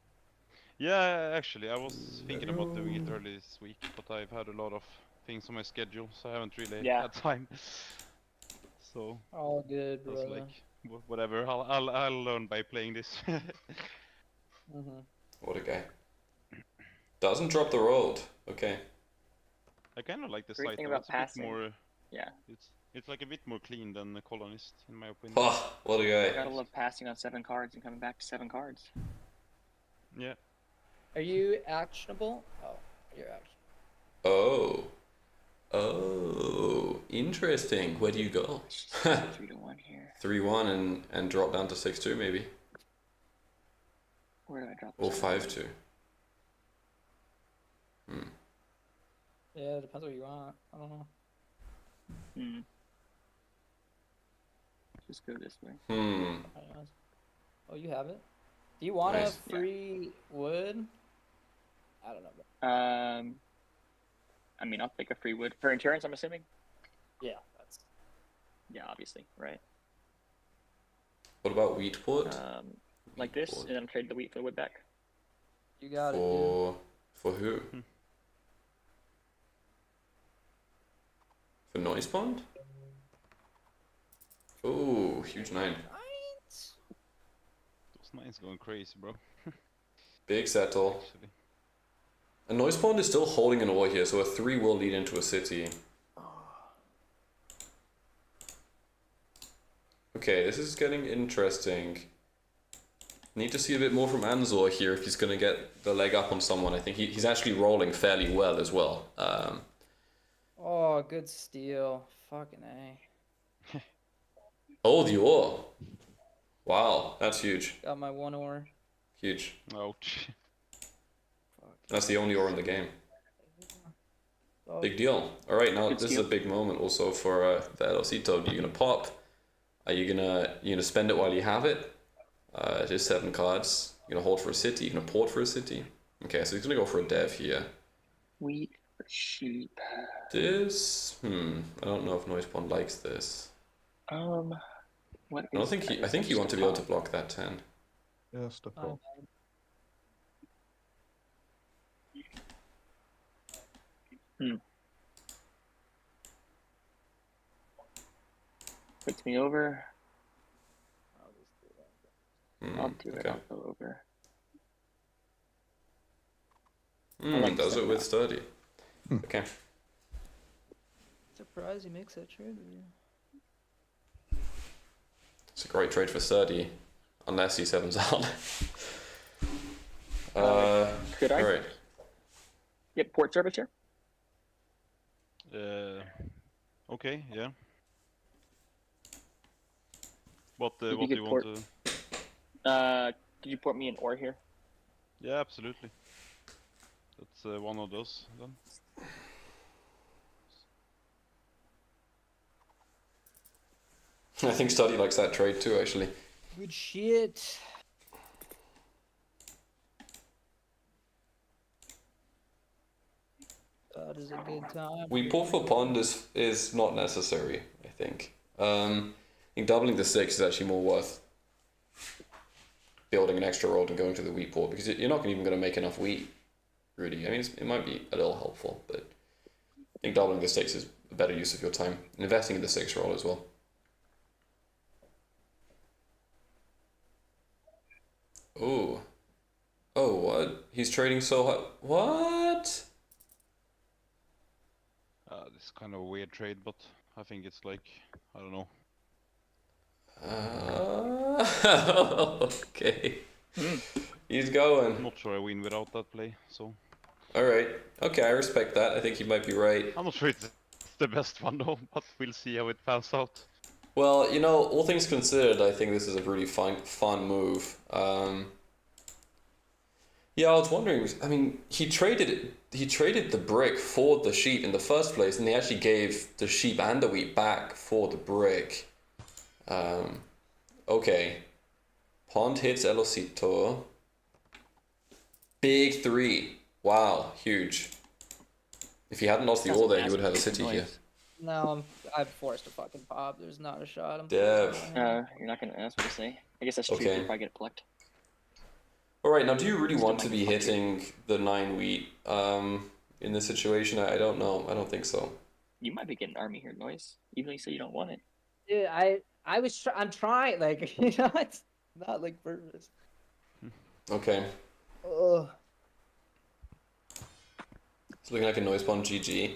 Speaker 2: Yeah, actually, I was thinking about doing it early this week, but I've had a lot of things on my schedule, so I haven't really had time. So
Speaker 3: All good,
Speaker 2: I was
Speaker 3: brother.
Speaker 2: like, whatever. I'll learn by playing this.
Speaker 1: What a guy. Doesn't drop the road. Okay.
Speaker 2: I kind of like the
Speaker 4: Great
Speaker 2: site.
Speaker 4: thing
Speaker 2: Though.
Speaker 4: about
Speaker 2: It's a
Speaker 4: passing.
Speaker 2: bit more.
Speaker 4: Yeah.
Speaker 2: It's like a bit more clean than the colonist, in my opinion.
Speaker 1: Oh, what a guy.
Speaker 4: Gotta love passing on 7 cards and coming back to 7 cards.
Speaker 2: Yeah.
Speaker 3: Are you actionable? Oh, you're actionable.
Speaker 1: Oh. Oh. Interesting. Where do you go?
Speaker 4: 3-1 here.
Speaker 1: 3-1 and drop down to 6-2 maybe.
Speaker 4: Where do I drop?
Speaker 1: Or
Speaker 4: this?
Speaker 1: 5-2.
Speaker 3: Yeah, it depends what you want. I don't know.
Speaker 4: Just go this way.
Speaker 3: I don't know. Oh, you have it? Do you want
Speaker 1: Nice.
Speaker 3: a free wood? I don't know.
Speaker 4: I mean, I'll take a free wood for insurance. I'm assuming.
Speaker 3: Yeah, that's.
Speaker 4: Yeah, obviously, right?
Speaker 1: What about wheat port?
Speaker 4: Like this,
Speaker 1: Wood.
Speaker 4: and then trade the wheat for the wood back.
Speaker 3: You got it, dude.
Speaker 1: For who? For Noisepond? Oh, huge 9.
Speaker 2: Those 9's going crazy, bro.
Speaker 1: Big settle.
Speaker 2: Actually.
Speaker 1: And Noisepond is still holding an ore here, so a 3 will lead into a city. Okay, this is getting interesting. Need to see a bit more from Andzor here if he's going to get the leg up on someone. I think he's actually rolling fairly well as well.
Speaker 3: Oh, good steal. Fucking A.
Speaker 1: Oh, the ore. Wow, that's huge.
Speaker 3: Got my 1 ore.
Speaker 1: Huge.
Speaker 2: Ouch.
Speaker 3: Fuck.
Speaker 1: That's the only ore in the game.
Speaker 3: Oh,
Speaker 1: Big deal. All right, now
Speaker 4: Good
Speaker 1: this is
Speaker 4: steal.
Speaker 1: a big moment also for the Elosito. Are you gonna pop? Are you gonna spend it while you have it? It is 7 cards. You're gonna hold for a city. You're gonna port for a city. Okay, so he's gonna go for a dev here.
Speaker 4: Wheat for sheep.
Speaker 1: This, I don't know if Noisepond likes this.
Speaker 4: What?
Speaker 1: I don't think I think he wants to be able to block that 10.
Speaker 5: Yeah, step
Speaker 3: fine.
Speaker 5: up.
Speaker 4: Puts me over.
Speaker 3: I'll just do that.
Speaker 4: I'll do it.
Speaker 1: Okay.
Speaker 4: I'll go over. like
Speaker 1: Does it
Speaker 4: setting
Speaker 1: with
Speaker 4: up.
Speaker 1: sturdy. Okay.
Speaker 3: Surprised he makes that trade with you.
Speaker 1: It's a great trade for sturdy, unless he 7s out.
Speaker 4: Could I?
Speaker 1: Alright.
Speaker 4: Get port service here.
Speaker 2: Okay, yeah. What
Speaker 4: you
Speaker 2: what do
Speaker 4: get
Speaker 2: you want
Speaker 4: port-
Speaker 2: to?
Speaker 4: Did you port me an ore here?
Speaker 2: Yeah, absolutely. That's one of those then.
Speaker 1: I think Sturdy likes that trade too, actually.
Speaker 3: Good shit. That is a good time.
Speaker 1: We pull for pond is not necessary, I think. I think doubling the 6 is actually more worth building an extra roll and going to the wheat port, because you're not even going to make enough wheat, really. I mean, it might be a little helpful, but I think doubling the 6 is a better use of your time. And investing in the 6 roll as well. Oh. Oh, what? He's trading so hard. What?
Speaker 2: This is kind of a weird trade, but I think it's like, I don't know.
Speaker 1: Okay. He's
Speaker 2: I'm
Speaker 1: going.
Speaker 2: not sure I win without that play, so
Speaker 1: Alright. Okay, I respect that. I think he might be right.
Speaker 2: I'm not sure it's the best one though, but we'll see how it pans out.
Speaker 1: Well, all things considered, I think this is a really fun move. Yeah, I was wondering. I mean, he traded the brick for the sheep in the first place, and he actually gave the sheep and the wheat back for the brick. Okay. Pond hits Elosito. Big 3. Wow, huge. If he hadn't lost the ore there, he would have had a city here.
Speaker 3: No, I'm forced to fucking pop. There's not a shot. I'm
Speaker 1: Dev.
Speaker 4: You're not gonna ask what to say. I guess that's true.
Speaker 1: Okay.
Speaker 4: If I get plucked.
Speaker 1: Alright, now do you really want to be hitting the 9 wheat in this situation? I don't know. I don't think so.
Speaker 4: You might be getting army here, Noise. Even though you say you don't want it.
Speaker 3: Dude, I'm trying, like, it's not like purpose.
Speaker 1: Okay.
Speaker 3: Ugh.
Speaker 1: It's looking like a Noisepond GG.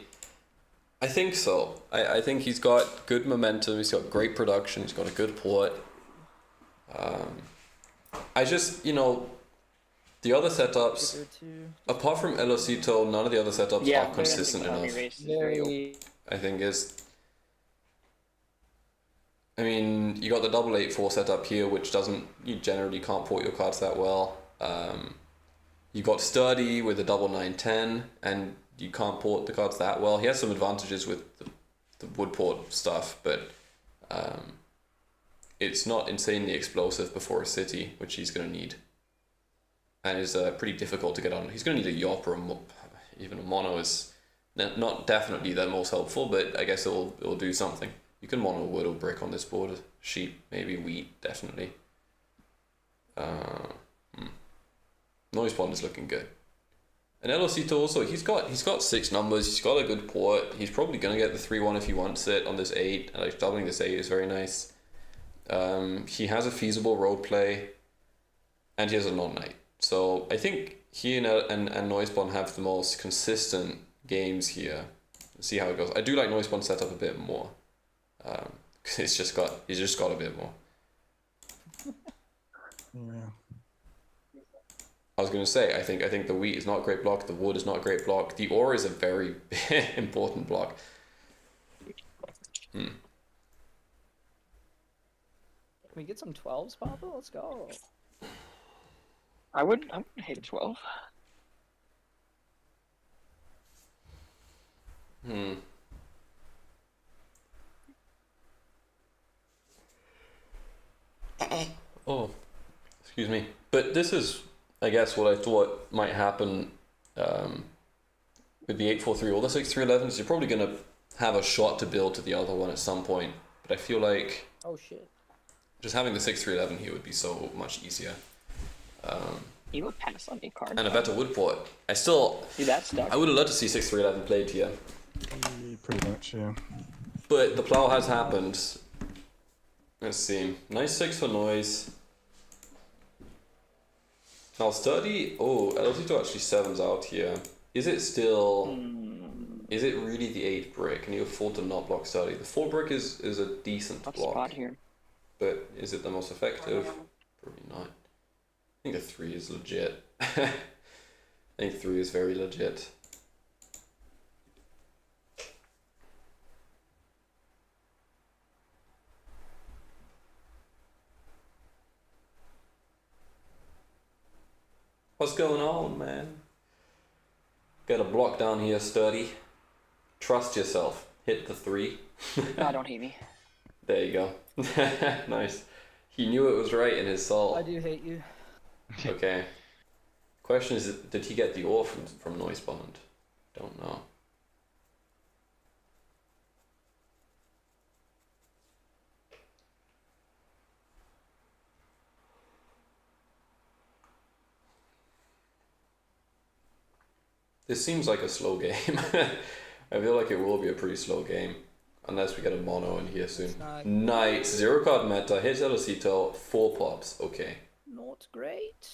Speaker 1: I think so. I think he's got good momentum. He's got great production. He's got a good port. I just, the other setups, apart from Elosito, none of the other setups
Speaker 4: Yeah,
Speaker 1: are consistent
Speaker 4: army
Speaker 1: enough.
Speaker 4: race is very open.
Speaker 3: Very.
Speaker 1: I think I mean, you got the 884 setup here, which you generally can't port your cards that well. You got Sturdy with a 910, and you can't port the cards that well. He has some advantages with the wood port stuff, but it's not insanely explosive before a city, which he's going to need. And is pretty difficult to get on. He's going to need a Yop or even a Mono is not definitely the most helpful, but I guess it'll do something. You can Mono wood or brick on this board. Sheep, maybe wheat, definitely. Noisepond is looking good. And Elosito also, he's got 6 numbers, he's got a good port, he's probably going to get the 3-1 if he wants it on this 8, and like doubling this 8 is very nice. He has a feasible road play, and he has a non-knight. So I think he and Noisepond have the most consistent games here. Let's see how it goes. I do like Noisepond setup a bit more. Cause he's just got a bit more.
Speaker 5: Yeah.
Speaker 1: I was gonna say I think the wheat is not a great block, the wood is not a great block, the ore is a very important block.
Speaker 3: Can we get some 12s, Papa? Let's go.
Speaker 4: I wouldn't hate a 12.
Speaker 1: Oh, excuse me. But this is, I guess, what I thought might happen with the 8-4-3 or the 6-3-11s. You're probably going to have a shot to build to the other one at some point. But I feel like
Speaker 3: Oh shit.
Speaker 1: just having the 6-3-11 here would be so much easier.
Speaker 4: You will pass on a card.
Speaker 1: And a better wood port.
Speaker 4: See, that's stuck.
Speaker 1: I would have loved to see 6-3-11 played here.
Speaker 5: Yeah, pretty much, yeah.
Speaker 1: But the plow has happened. Let's see. Nice 6 for noise. Now sturdy. Oh, Elosito actually 7's out here. Is it still? Is it really the 8 brick? Can you afford to not block sturdy? The 4 brick is a decent
Speaker 4: Tough
Speaker 1: block.
Speaker 4: spot here.
Speaker 1: But is it the most effective? Probably not. I think a 3 is legit. I think 3 is very legit. What's going on, man? Got a block down here, sturdy. Trust yourself. Hit the 3.
Speaker 4: No, don't hate me.
Speaker 1: There you go. Nice. He knew it was right in his soul.
Speaker 3: I do hate you.
Speaker 1: Okay. Question is, did he get the ore from Noisepond? Don't know. This seems like a slow game. I feel like it will be a pretty slow game. Unless we get a mono in here soon. Nice. 0 card meta. Hits Elosito. 4 pops. Okay.
Speaker 3: Not great.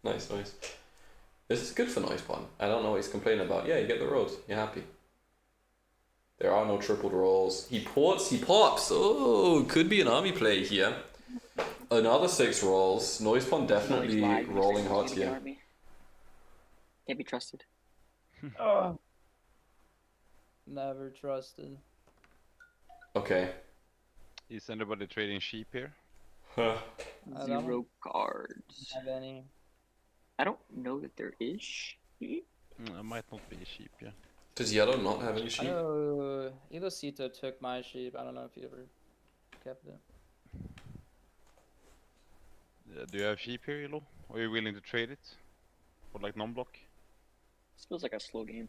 Speaker 1: Nice. This is good for Noisepond. I don't know what he's complaining about. Yeah, you get the roads. You're happy. There are no tripled rolls. He ports. He pops. Oh, could be an army play here. Another 6 rolls. Noisepond definitely rolling hot here.
Speaker 4: Can't be trusted.
Speaker 3: Never trusted.
Speaker 1: Okay.
Speaker 2: Is anybody trading sheep here?
Speaker 3: I
Speaker 4: 0 cards.
Speaker 3: have any.
Speaker 4: I don't know that there is sheep.
Speaker 2: I might not be a sheep, yeah.
Speaker 1: Does yellow not have any
Speaker 3: I
Speaker 1: sheep?
Speaker 3: know Elosito took my sheep. I don't know if he ever kept it.
Speaker 2: Do you have sheep here, Elo? Are you willing to trade it? For like non-block?
Speaker 4: This feels like a slow game.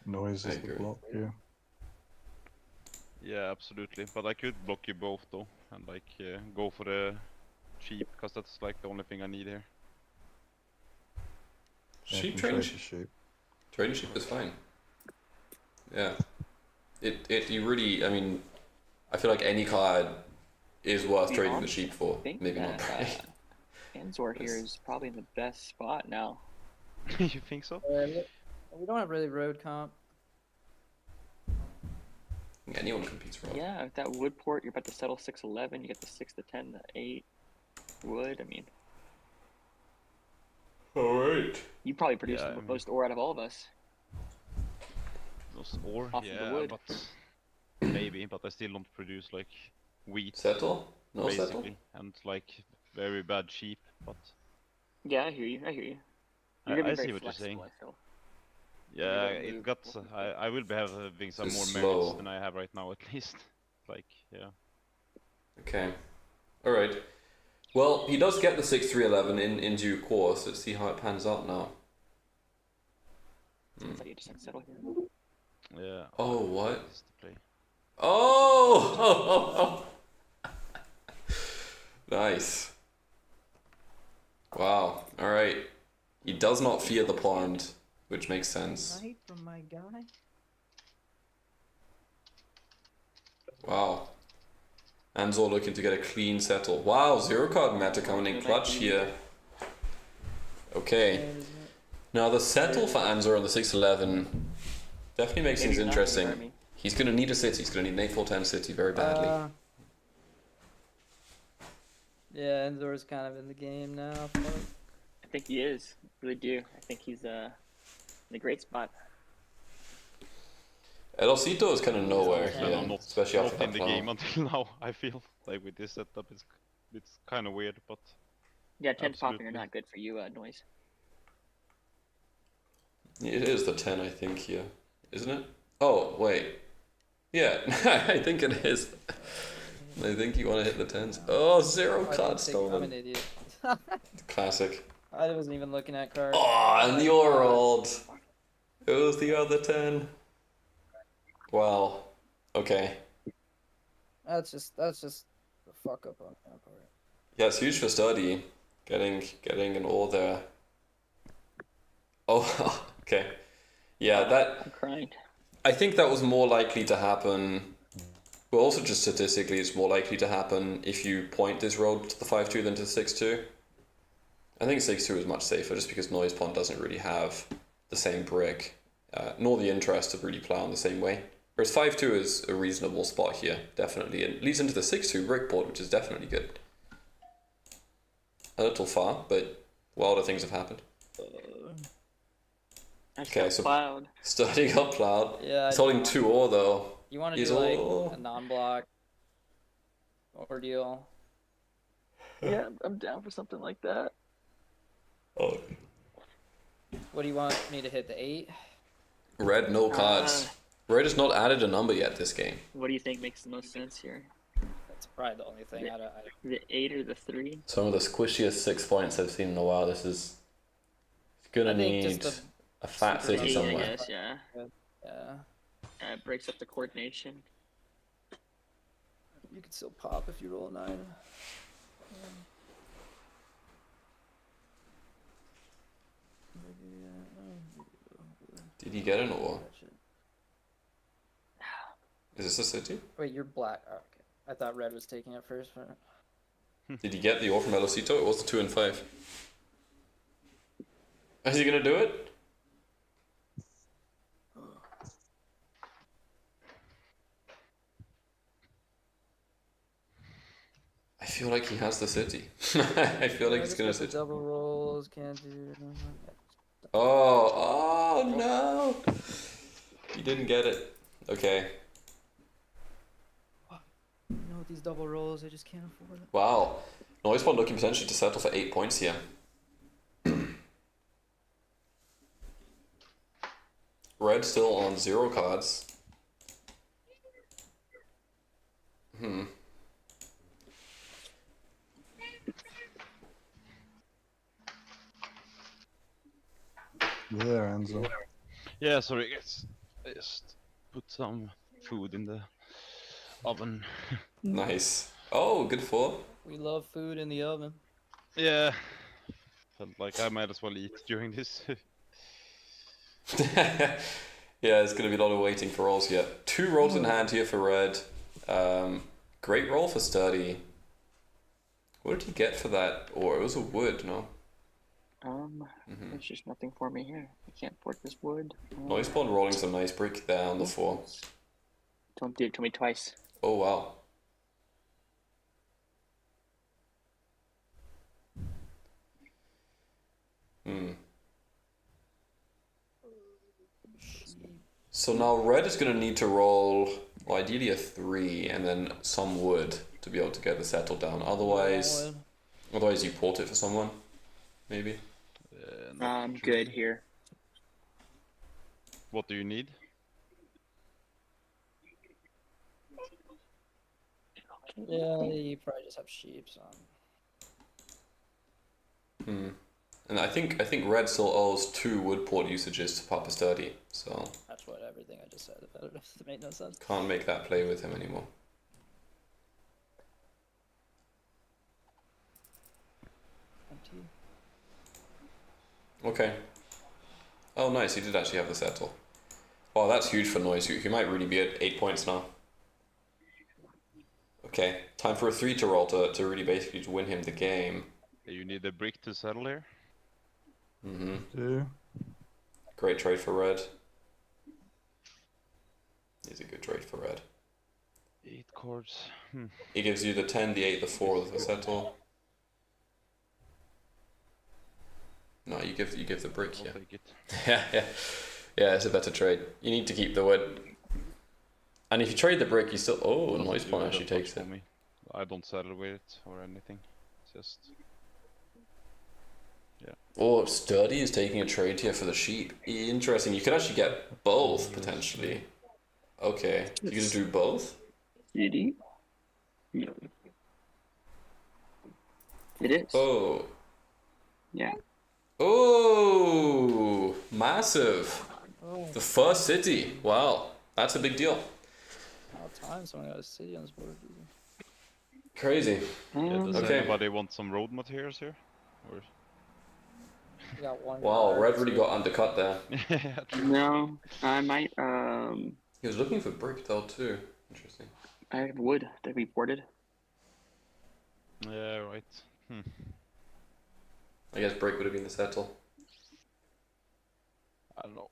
Speaker 5: Noise
Speaker 1: I
Speaker 5: is the
Speaker 1: agree.
Speaker 5: block, yeah.
Speaker 2: Yeah, absolutely. But I could block you both though, and like go for the sheep, because that's like the only thing I need here.
Speaker 5: Yeah,
Speaker 1: Sheep
Speaker 5: can
Speaker 1: trading
Speaker 5: trade
Speaker 1: sheep.
Speaker 5: the sheep.
Speaker 1: Trading sheep is fine. Yeah. You really, I mean, I feel like any card is worth
Speaker 4: To be
Speaker 1: trading the
Speaker 4: honest,
Speaker 1: sheep for.
Speaker 4: I think
Speaker 1: Maybe
Speaker 4: that,
Speaker 1: not right.
Speaker 4: Andzor here is probably in the best spot now.
Speaker 2: You think so?
Speaker 3: We don't have really road comp.
Speaker 1: Anyone competes road.
Speaker 4: Yeah, with that wood port, you're about to settle 6-11. You get the 6-10, the 8 wood. I mean,
Speaker 1: Alright.
Speaker 4: you probably produce
Speaker 2: Yeah,
Speaker 4: the
Speaker 2: I mean-
Speaker 4: most ore out of all of us.
Speaker 2: Those ore,
Speaker 4: Off of the
Speaker 2: yeah,
Speaker 4: wood.
Speaker 2: but maybe, but I still don't produce like wheat,
Speaker 1: Settle? No settle?
Speaker 2: basically, and like very bad sheep. But
Speaker 4: Yeah, I hear you. I hear you.
Speaker 2: I
Speaker 4: You're gonna be
Speaker 2: see
Speaker 4: very
Speaker 2: what you're saying.
Speaker 4: flexible, I feel.
Speaker 2: Yeah,
Speaker 4: gotta
Speaker 2: it
Speaker 4: move.
Speaker 2: got. I will be having some
Speaker 1: It's
Speaker 2: more
Speaker 1: slow.
Speaker 2: merits than I have right now, at least. Like, yeah.
Speaker 1: Okay. All right. Well, he does get the 6-3-11 in due course. Let's see how it pans out now.
Speaker 4: Sounds like you just like settle here.
Speaker 2: Yeah.
Speaker 1: Oh, what?
Speaker 2: This is the play.
Speaker 1: Oh! Nice. Wow. All right. He does not fear the pond, which makes sense.
Speaker 3: Right from my guy.
Speaker 1: Wow. Andzor looking to get a clean settle. Wow, 0-card meta coming in clutch here. Okay. Now the settle for Andzor on the 6-11 definitely makes things
Speaker 4: Maybe not,
Speaker 1: interesting.
Speaker 4: Army.
Speaker 1: He's going to need a city. He's going to need an 8-4-10 city very badly.
Speaker 3: Yeah, Andzor's kind of in the game now. Fuck.
Speaker 4: I think he is. Really do. I think he's in a great spot.
Speaker 1: Elosito is kind of nowhere
Speaker 3: Yeah,
Speaker 1: here,
Speaker 2: I'm not,
Speaker 1: especially after
Speaker 2: not
Speaker 1: that
Speaker 2: in the
Speaker 1: plow.
Speaker 2: game until now. I feel like with this setup, it's kind of weird, but
Speaker 4: Yeah, 10 popping are
Speaker 2: Absolutely.
Speaker 4: not good for you, Noise.
Speaker 1: It is the 10, I think, here. Isn't it? Oh, wait. Yeah, I think it is. I think you want to hit the 10s. Oh, 0
Speaker 3: I
Speaker 1: card
Speaker 3: didn't think- I'm
Speaker 1: stolen.
Speaker 3: an idiot.
Speaker 1: Classic.
Speaker 3: I wasn't even looking at cards.
Speaker 1: Oh, and
Speaker 3: my
Speaker 1: you're
Speaker 3: God.
Speaker 1: old. It was the other 10. Wow. Okay.
Speaker 3: That's just the fuck up on that part.
Speaker 1: Yeah, it's huge for Sturdy. Getting an all there. Oh, okay. Yeah, that...
Speaker 4: I'm crying.
Speaker 1: I think that was more likely to happen. Well, also just statistically, it's more likely to happen if you point this road to the 5-2 than to the 6-2. I think 6-2 is much safer just because Noisepond doesn't really have the same brick, nor the interest to really plow in the same way. Whereas 5-2 is a reasonable spot here, definitely. It leads into the 6-2 brick board, which is definitely good. A little far, but wilder things have happened.
Speaker 4: I just
Speaker 1: Okay,
Speaker 4: got
Speaker 1: so-
Speaker 4: plowed.
Speaker 1: Starting up plowed.
Speaker 3: Yeah.
Speaker 1: He's holding 2 ore though.
Speaker 3: You want to
Speaker 1: He's
Speaker 3: do like
Speaker 1: all-
Speaker 3: a non-block ordeal?
Speaker 4: Yeah, I'm down for something like that.
Speaker 1: Oh.
Speaker 3: What do you want me to hit? The 8?
Speaker 1: Red, no cards. Red has not added a number yet this game.
Speaker 4: What do you think makes the most sense here?
Speaker 3: That's probably the only thing.
Speaker 4: The 8 or the 3?
Speaker 1: Some of the squishiest 6 points I've seen in a while. This is gonna
Speaker 3: I think
Speaker 1: need
Speaker 3: just
Speaker 1: a fat
Speaker 3: super
Speaker 1: city
Speaker 4: I
Speaker 1: somewhere.
Speaker 4: guess, yeah.
Speaker 3: Yeah.
Speaker 4: It breaks up the coordination.
Speaker 3: You could still pop if you roll a 9.
Speaker 1: Did he get an ore? Is this a city?
Speaker 3: Wait, you're black. Oh, okay. I thought red was taking it first. But...
Speaker 1: Did he get the ore from Elosito? It was the 2 and 5. Is he gonna do it? I feel like he has the city. I feel like he's gonna sit.
Speaker 3: Double rolls, can't do.
Speaker 1: Oh no! He didn't get it. Okay.
Speaker 3: You know, with these double rolls, I just can't afford it.
Speaker 1: Wow. Noisepond looking potentially to settle for 8 points here. Red still on 0 cards.
Speaker 5: You there, Andzor?
Speaker 2: yeah. Sorry, guys. I just put some food in the oven.
Speaker 1: Nice. Oh, good for.
Speaker 3: We love food in the oven.
Speaker 2: Yeah. Felt like I might as well eat during this.
Speaker 1: Yeah, it's going to be a lot of waiting for rolls here. 2 rolls in hand here for red. Great roll for Sturdy. What did he get for that? Or it was a wood, no?
Speaker 4: There's just nothing for me here. I can't afford this wood.
Speaker 1: Noisepond rolling some nice brick there on the 4.
Speaker 4: Don't do it to me twice.
Speaker 1: Oh, wow. So now red is going to need to roll, well, ideally a 3 and then some wood to be able to get the settle down. Otherwise you port it for someone, maybe.
Speaker 2: Not
Speaker 4: I'm good here.
Speaker 2: What do you need?
Speaker 3: Yeah, you probably just have sheep. So.
Speaker 1: And I think red still owes 2 wood port usages to Papasturdy, so
Speaker 3: That's what everything I just said about it. It made no sense.
Speaker 1: can't make that play with him anymore.
Speaker 3: Empty.
Speaker 1: Okay. Oh, nice. He did actually have the settle. Oh, that's huge for Noise. He might really be at 8 points now. Okay, time for a 3 to roll to really basically to win him the game.
Speaker 2: You need a brick to settle here.
Speaker 5: Do.
Speaker 1: Great trade for red. He's a good trade for red.
Speaker 2: 8 cards.
Speaker 1: He gives you the 10, the 8, the 4 with the settle. No, you give the brick
Speaker 2: I'll
Speaker 1: here.
Speaker 2: take it.
Speaker 1: Yeah, it's a better trade. You need to keep the wood. And if you trade the brick, you still... Oh,
Speaker 2: Doesn't
Speaker 1: Noisepond
Speaker 2: do
Speaker 1: actually
Speaker 2: that
Speaker 1: takes
Speaker 2: much
Speaker 1: it.
Speaker 2: for me. I don't settle with it or anything. Just
Speaker 1: Oh, Sturdy is taking a trade here for the sheep. Interesting. You could actually get both, potentially. Okay. You're going to do both?
Speaker 4: GD. Yeah. It is.
Speaker 1: Oh.
Speaker 4: Yeah.
Speaker 1: Oh, massive.
Speaker 3: Oh,
Speaker 1: The first city. Wow. That's a big deal.
Speaker 3: all time someone got a city on this board.
Speaker 1: Crazy.
Speaker 2: yeah, does
Speaker 1: Okay.
Speaker 2: anybody want some road materials here? Or
Speaker 3: You got one.
Speaker 1: Wow,
Speaker 3: card,
Speaker 1: red really
Speaker 3: so-
Speaker 1: got undercut there.
Speaker 2: yeah, true.
Speaker 4: No, I might.
Speaker 1: He was looking for brick though too. Interesting.
Speaker 4: I have wood that we ported.
Speaker 2: Yeah, right.
Speaker 1: I guess brick would have been the settle.
Speaker 2: I don't know.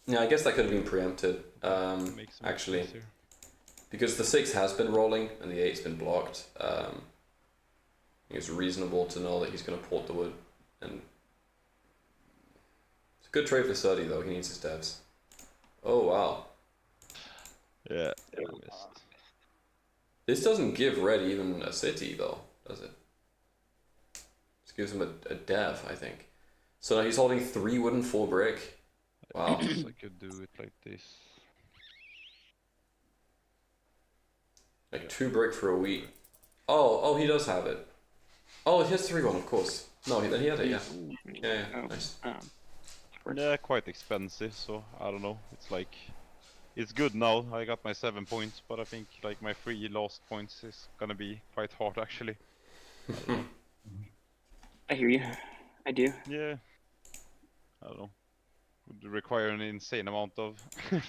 Speaker 1: Yeah, I guess that could have been preempted.
Speaker 2: Make some
Speaker 1: Actually,
Speaker 2: space here.
Speaker 1: because the 6 has been rolling and the 8's been blocked. It's reasonable to know that he's going to port the wood, and it's a good trade for Sturdy though. He needs his devs. Oh wow,
Speaker 2: Yeah, I missed.
Speaker 1: this doesn't give red even a city though, does it? This gives him a dev, I think. So now he's holding 3 wood and 4 brick. Wow.
Speaker 2: I guess I could do it like this.
Speaker 1: Like 2 brick for a week. Oh, he does have it. Oh, he has 3-1, of course. No, then he had it, yeah. Yeah,
Speaker 4: Oh,
Speaker 1: nice.
Speaker 2: Yeah, quite expensive, so I don't know. It's like, it's good now. I got my 7 points, but I think like my 3 last points is gonna be quite hard actually.
Speaker 4: I hear you. I do.
Speaker 2: Yeah, I don't know. Would require an insane amount of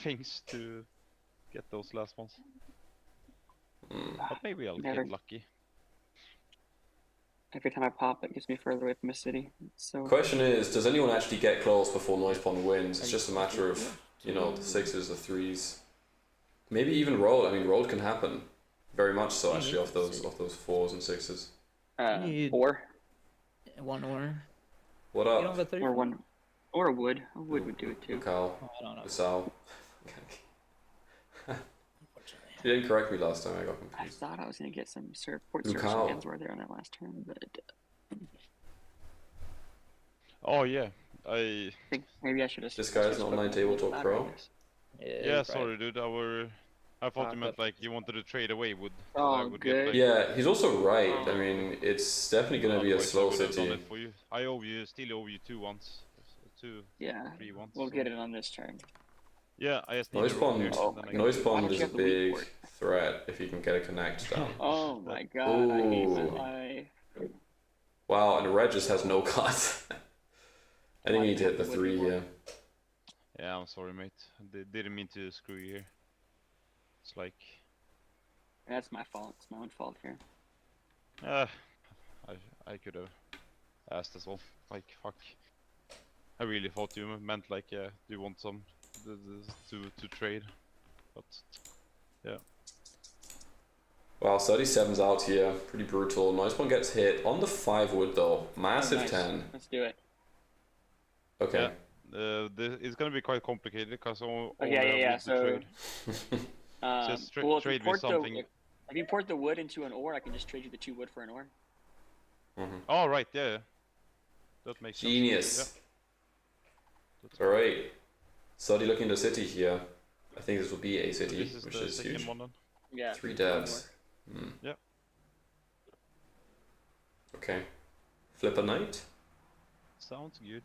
Speaker 2: things to get those last ones. But maybe I'll
Speaker 4: Never.
Speaker 2: get lucky.
Speaker 4: Every time I pop, it gets me further away from the city. So
Speaker 1: Question is, does anyone actually get close before Noisepond wins? It's just a matter of, you know, the 6s, the 3s. Maybe even roll. I mean, roll can happen. Very much so, actually, off those 4s and 6s.
Speaker 3: Need-
Speaker 4: or
Speaker 3: One or.
Speaker 1: What
Speaker 3: You don't have
Speaker 1: up,
Speaker 3: a 30.
Speaker 4: or one, or a wood. A wood would do it too.
Speaker 1: Lukao?
Speaker 3: Oh, I don't know.
Speaker 1: Lusal?
Speaker 3: Unfortunately.
Speaker 1: You didn't correct me last time, I got
Speaker 4: I
Speaker 1: confused.
Speaker 4: thought I was gonna get some port
Speaker 1: Look
Speaker 4: service
Speaker 1: how-
Speaker 4: from Andzor there on that last turn, but
Speaker 2: Oh yeah, I
Speaker 4: I think maybe I should have.
Speaker 1: This guy's an online tabletop pro?
Speaker 2: yeah, sorry dude. I thought you meant
Speaker 3: but-
Speaker 2: like you wanted to trade away wood. so
Speaker 4: Oh,
Speaker 2: I would
Speaker 4: good.
Speaker 2: Get, like,
Speaker 1: Yeah, he's also right. I mean, it's definitely going to be a
Speaker 2: otherwise I
Speaker 1: slow
Speaker 2: would have done
Speaker 1: city.
Speaker 2: it for you. I still owe you 2 once. 2,
Speaker 4: Yeah,
Speaker 2: 3 once.
Speaker 4: we'll
Speaker 2: so-
Speaker 4: get it on this turn.
Speaker 2: Yeah, I just need to roll here.
Speaker 1: Noisepond,
Speaker 2: and then I get
Speaker 4: Why
Speaker 1: Noisepond
Speaker 4: don't
Speaker 1: is
Speaker 4: you
Speaker 1: a
Speaker 4: have the weak
Speaker 1: big
Speaker 4: port?
Speaker 1: threat if he can get a connect down.
Speaker 4: Oh my god, I hate my
Speaker 1: Ooh.
Speaker 4: life.
Speaker 1: Wow, and red just has no cards. I think you need to hit the 3 here.
Speaker 2: Yeah, I'm sorry, mate. Didn't mean to screw you here. It's like,
Speaker 4: That's my fault. It's my own fault here.
Speaker 2: I could have asked as well. Like, fuck. I really thought you meant like, do you want some to trade? But yeah,
Speaker 1: Wow, 37's out here. Pretty brutal. Noisepond gets hit on the 5 wood though. Massive
Speaker 4: Oh, nice.
Speaker 1: 10.
Speaker 4: Let's do it.
Speaker 1: Okay.
Speaker 2: it's gonna be quite complicated because
Speaker 4: Oh, yeah. So,
Speaker 2: trade. Just
Speaker 4: well, if you
Speaker 2: trade me
Speaker 4: port
Speaker 2: something.
Speaker 4: if you port the wood into an ore, I can just trade you the 2 wood for an ore.
Speaker 1: Mhm.
Speaker 2: Oh right, yeah. That makes sense.
Speaker 1: Genius.
Speaker 2: That's
Speaker 1: All right. Study looking to city here. I think this will be a
Speaker 2: So
Speaker 1: city,
Speaker 2: this is
Speaker 1: which
Speaker 2: the
Speaker 1: is
Speaker 2: second
Speaker 1: huge.
Speaker 2: one then.
Speaker 4: Yeah.
Speaker 1: 3
Speaker 4: one
Speaker 1: devs.
Speaker 4: more.
Speaker 2: Yep.
Speaker 1: Okay. Flip a knight.
Speaker 2: Sounds good.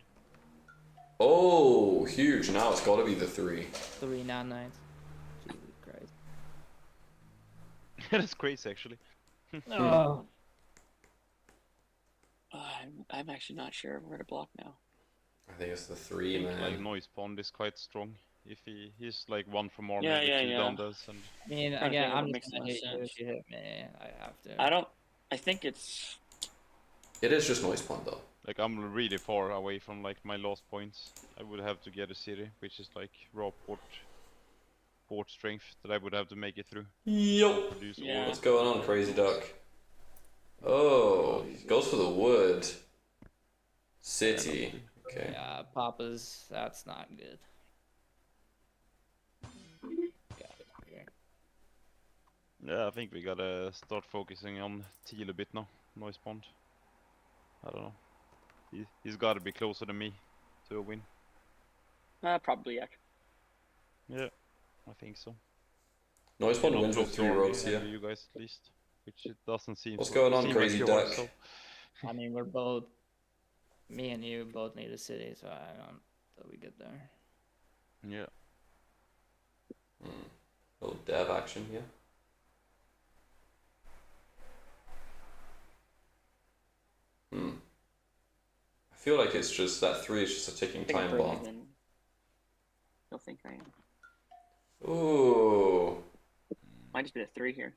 Speaker 1: Oh, huge. Now it's got to be the 3.
Speaker 3: 3 non-knights. Jesus Christ.
Speaker 2: That's crazy actually.
Speaker 3: Oh.
Speaker 4: I'm actually not sure where to block now.
Speaker 1: I think it's the
Speaker 2: I
Speaker 1: 3,
Speaker 2: think
Speaker 1: man.
Speaker 2: like Noisepond is quite strong. If he's like 1 from armor
Speaker 4: Yeah,
Speaker 2: with
Speaker 4: yeah,
Speaker 2: 2
Speaker 4: yeah.
Speaker 2: Dundas and
Speaker 3: I mean,
Speaker 4: Trying to
Speaker 3: again,
Speaker 4: think of
Speaker 3: I'm
Speaker 4: what
Speaker 3: just
Speaker 4: makes the
Speaker 3: gonna
Speaker 4: most
Speaker 3: hit you
Speaker 4: sense.
Speaker 3: if you hit me. I have to.
Speaker 4: I think it's.
Speaker 1: It is just Noisepond though.
Speaker 2: like I'm really far away from like my last points. I would have to get a city, which is like raw port strength that I would have to make it through.
Speaker 1: Yo.
Speaker 2: Produce
Speaker 4: Yeah.
Speaker 1: What's going on, Crazy Duck? Oh, he goes for the wood. City. Okay.
Speaker 3: Yeah, Papa's. That's not good. Got it here.
Speaker 2: Yeah, I think we gotta start focusing on Teal a bit now. Noisepond. I don't know. He's gotta be closer than me to a win.
Speaker 4: Probably yeah.
Speaker 2: Yeah, I think so.
Speaker 1: Noisepond
Speaker 2: Not
Speaker 1: wins
Speaker 2: close
Speaker 1: with
Speaker 2: to
Speaker 1: 3
Speaker 2: Army,
Speaker 1: rogues here.
Speaker 2: and you guys at least, which it doesn't seem.
Speaker 1: What's going on,
Speaker 2: seem
Speaker 1: Crazy
Speaker 2: like you are,
Speaker 1: Duck?
Speaker 2: so-
Speaker 3: I mean, we're both. Me and you both need a city, so I don't. That we get there.
Speaker 2: Yeah.
Speaker 1: Little dev action here. I feel like it's just that 3 is just a ticking
Speaker 4: I think I'm
Speaker 1: time
Speaker 4: further
Speaker 1: bomb.
Speaker 4: than you'll think I am.
Speaker 1: Ooh.
Speaker 4: Might just be a 3 here.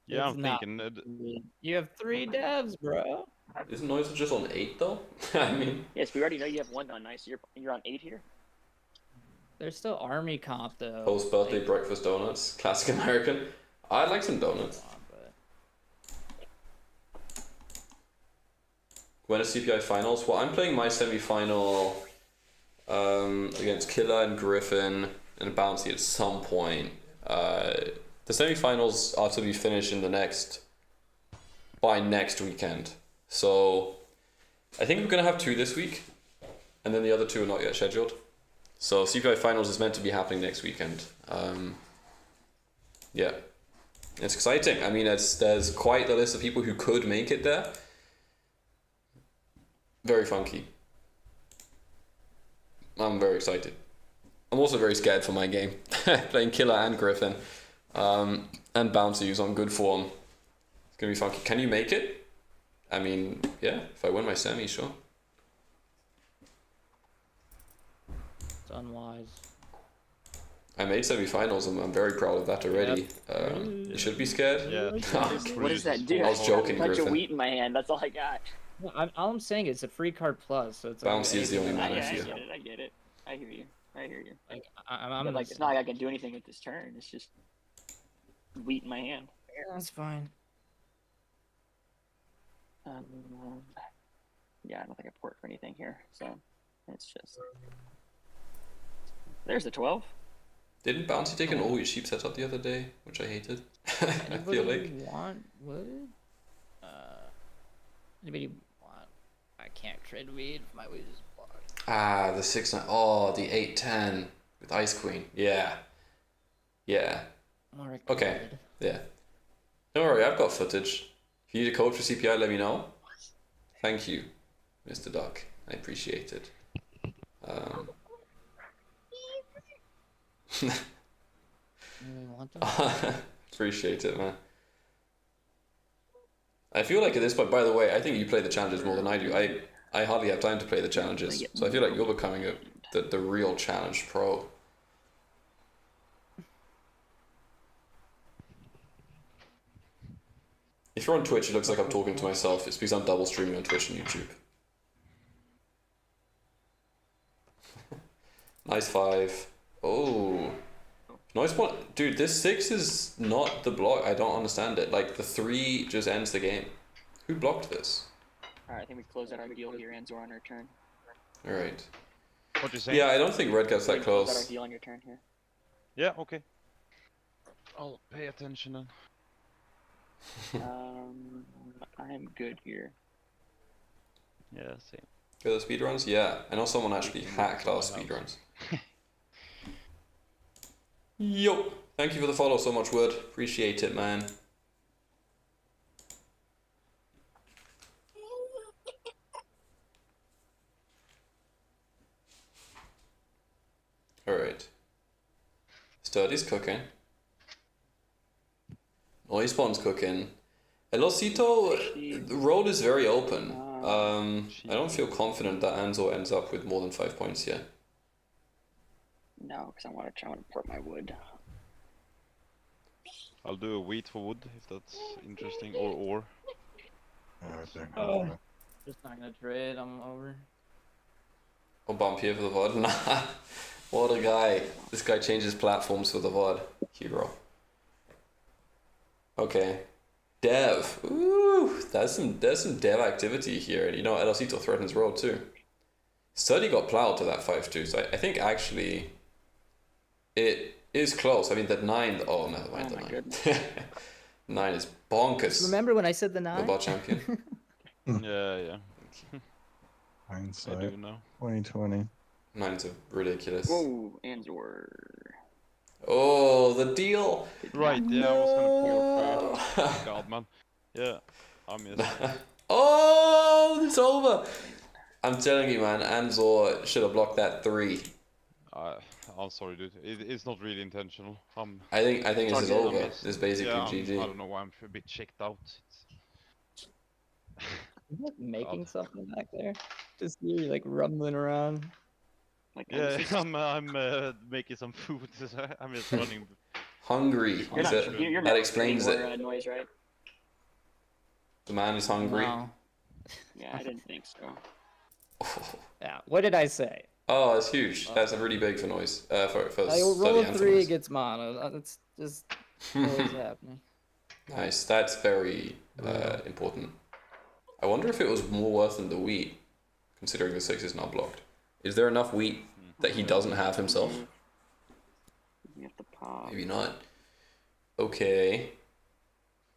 Speaker 2: Yeah,
Speaker 3: It's
Speaker 2: I'm
Speaker 3: not
Speaker 2: thinking.
Speaker 3: You have 3 devs, bro.
Speaker 1: Isn't Noise just on 8 though? I mean,
Speaker 4: Yes, we already know you have 1 on nice. You're on 8 here.
Speaker 3: There's still army comp though.
Speaker 1: post birthday
Speaker 3: like,
Speaker 1: breakfast donuts, classic American. I'd like some donuts.
Speaker 3: but
Speaker 1: When is CPI finals? Well, I'm playing my semi-final against Killer and Griffin and Bouncy at some point. The semi-finals are to be finished in by next weekend. So I think we're gonna have 2 this week, and then the other 2 are not yet scheduled. So CPI finals is meant to be happening next weekend. Yeah, it's exciting. I mean, there's quite the list of people who could make it there. Very funky. I'm very excited. I'm also very scared for my game. Playing Killer and Griffin. And Bouncy, who's on good form. It's gonna be funky. Can you make it? I mean, yeah, if I win my semi, sure.
Speaker 3: it's unwise.
Speaker 1: I made semi-finals and I'm very proud of that already. You should be scared.
Speaker 2: Yeah.
Speaker 4: What does that do?
Speaker 1: I was joking,
Speaker 4: I got a bunch
Speaker 1: Griffin.
Speaker 4: of wheat in my hand. That's all I got.
Speaker 3: No, all I'm saying is it's a free card plus, so it's
Speaker 1: Bouncy is the only
Speaker 4: I,
Speaker 1: man I
Speaker 4: I
Speaker 1: feel.
Speaker 4: get it. I get it. I hear you. I hear you.
Speaker 3: Like, I'm
Speaker 4: But, like, it's not like I can do anything with this turn. It's just wheat in my hand.
Speaker 3: Yeah, that's fine.
Speaker 4: Yeah, I don't think I port for anything here. So it's just. There's the 12.
Speaker 1: Didn't Bouncy take an all-wheat sheep setup the other day, which I hated? I
Speaker 3: Anybody
Speaker 1: feel like.
Speaker 3: want wood? Anybody want? I can't trade weed. My weed is blocked.
Speaker 1: Ah, the 6-9. Oh, the 8-10 with Ice Queen. Yeah. Yeah.
Speaker 3: More
Speaker 1: Okay.
Speaker 3: good.
Speaker 1: Yeah. Don't worry, I've got footage. If you need a code for CPI, let me know. Thank you, Mr. Duck. I appreciate it.
Speaker 3: Anybody want them?
Speaker 1: Appreciate it, man. I feel like at this point, by the way, I think you play the challenges more than I do. I hardly have time to play the challenges, so I feel like you're becoming the real challenge pro. If you're on Twitch, it looks like I'm talking to myself. It's because I'm double streaming on Twitch and YouTube. Nice 5. Oh. Noisepond. Dude, this 6 is not the block. I don't understand it. Like, the 3 just ends the game. Who blocked this?
Speaker 4: Alright, I think we close out our deal here, Andzor, on our turn.
Speaker 1: Alright.
Speaker 2: What you saying?
Speaker 1: Yeah, I don't think red gets that
Speaker 4: Close out our
Speaker 1: close.
Speaker 4: deal on your turn here.
Speaker 2: Yeah. Okay. I'll pay attention then.
Speaker 4: I'm good here.
Speaker 2: Yeah. Same.
Speaker 1: Go the speedruns? Yeah, I know someone actually
Speaker 2: Taking
Speaker 1: hacked our
Speaker 2: my house.
Speaker 1: speedruns. Yo! Thank you for the follow so much, Wood. Appreciate it, man. Alright. Sturdy's cooking. Noisepond's cooking. Elosito, the road is very open. I don't feel confident that Andzor ends up with more than 5 points yet.
Speaker 4: No, because I want to port my wood.
Speaker 2: I'll do a wheat for wood if that's interesting, or ore.
Speaker 5: Yeah, I don't
Speaker 3: Oh.
Speaker 5: have that.
Speaker 3: Just not gonna trade. I'm over.
Speaker 1: I'll bump here for the VOD. Nah. What a guy. This guy changes platforms for the VOD. Hero. Okay. Dev. Ooh, there's some dev activity here. And you know, Elosito threatens road too. Sturdy got plowed to that 5-2, so I think actually it is close. I mean, that 9. Oh, never mind.
Speaker 4: Oh
Speaker 1: The
Speaker 4: my
Speaker 1: 9.
Speaker 4: goodness.
Speaker 1: 9 is bonkers.
Speaker 3: Remember when I said the
Speaker 1: The
Speaker 3: 9?
Speaker 1: bot champion.
Speaker 2: Yeah. I
Speaker 5: Hindsight,
Speaker 2: do know.
Speaker 5: 2020.
Speaker 1: 9 is ridiculous.
Speaker 4: Whoa, Andzor.
Speaker 1: Oh, the deal.
Speaker 2: Right, yeah, I was gonna port
Speaker 1: No.
Speaker 2: for God, man. Yeah, I missed it.
Speaker 1: Oh, it's over. I'm telling you, man, Andzor should have blocked that 3.
Speaker 2: I'm sorry, dude. It's not really intentional.
Speaker 1: I think this
Speaker 4: all
Speaker 1: is
Speaker 4: good.
Speaker 1: over.
Speaker 2: missed.
Speaker 1: It's basically
Speaker 2: Yeah, I
Speaker 1: GG.
Speaker 2: don't know why I'm a bit checked out.
Speaker 3: You like making something back there? Just you like rumbling around.
Speaker 4: Like,
Speaker 2: Yeah,
Speaker 4: this is-
Speaker 2: I'm making some food. I'm just running.
Speaker 1: Hungry.
Speaker 4: you're not,
Speaker 1: Is it?
Speaker 4: you're
Speaker 1: That
Speaker 4: not
Speaker 1: explains
Speaker 4: trading
Speaker 1: it.
Speaker 4: or, noise, right?
Speaker 1: The man is hungry.
Speaker 3: No.
Speaker 4: Yeah, I didn't think so.
Speaker 3: Yeah. What did I say?
Speaker 1: Oh, it's huge. That's really big for noise. For
Speaker 3: I roll
Speaker 1: study
Speaker 3: a
Speaker 1: and for
Speaker 3: 3
Speaker 1: noise.
Speaker 3: against mono. That's just always happening.
Speaker 1: Nice. That's very important. I wonder if it was more worth than the wheat, considering the 6 is not blocked. Is there enough wheat that he doesn't have himself?
Speaker 4: You have to pop.
Speaker 1: Maybe not. Okay.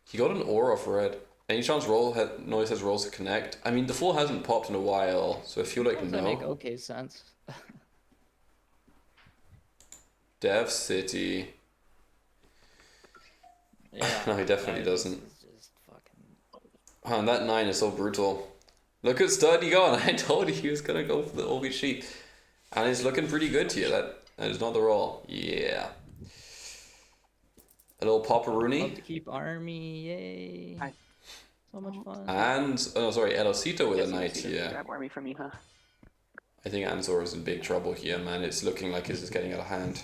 Speaker 1: He got an aura off red. Any chance noise has rolls to connect? I mean, the 4 hasn't popped in a while, so I feel like
Speaker 3: Does that make
Speaker 1: no.
Speaker 3: okay sense?
Speaker 1: Dev City.
Speaker 3: Yeah.
Speaker 1: No, he definitely
Speaker 3: this
Speaker 1: doesn't.
Speaker 3: is just fucking.
Speaker 1: Man, that 9 is so brutal. Look at Sturdy going. I told you he was gonna go for the OB sheep. And it's looking pretty good here. That is not the roll. Yeah. A little
Speaker 3: Love
Speaker 1: Paparooney.
Speaker 3: to keep army. Yay.
Speaker 4: Hi.
Speaker 3: So much fun.
Speaker 1: And, oh sorry, Elosito with a
Speaker 4: Guess you
Speaker 1: knight
Speaker 4: see the
Speaker 1: here.
Speaker 4: grab army from me, huh?
Speaker 1: I think Andzor is in big trouble here, man. It's looking like this is getting out of hand.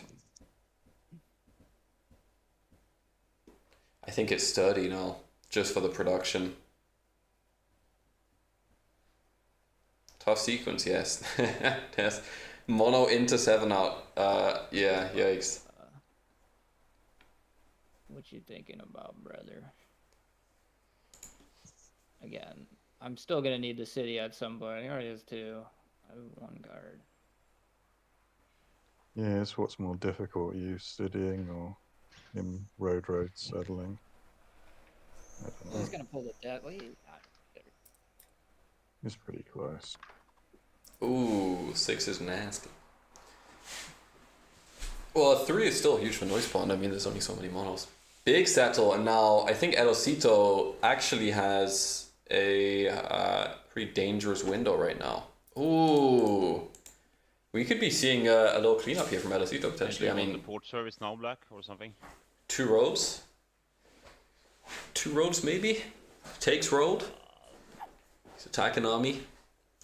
Speaker 1: I think it's Sturdy now, just for the production. Tough sequence, yes. Yes. Mono into 7 out. Yeah, yikes.
Speaker 3: What you thinking about, brother? Again, I'm still gonna need the city at some point. He already has 2. I have 1 guard.
Speaker 5: Yeah, it's what's more difficult, you studying or him road settling. I don't know.
Speaker 3: He's gonna pull the debt. Wait,
Speaker 5: It's pretty close.
Speaker 1: Ooh, 6 is nasty. Well, a 3 is still huge for Noisepond. I mean, there's only so many monos. Big settle, and now I think Elosito actually has a pretty dangerous window right now. Ooh. We could be seeing a little cleanup here from Elosito potentially. I
Speaker 2: The
Speaker 1: mean,
Speaker 2: port service now black or something.
Speaker 1: 2 roads. 2 roads maybe? Takes road. He's attacking army.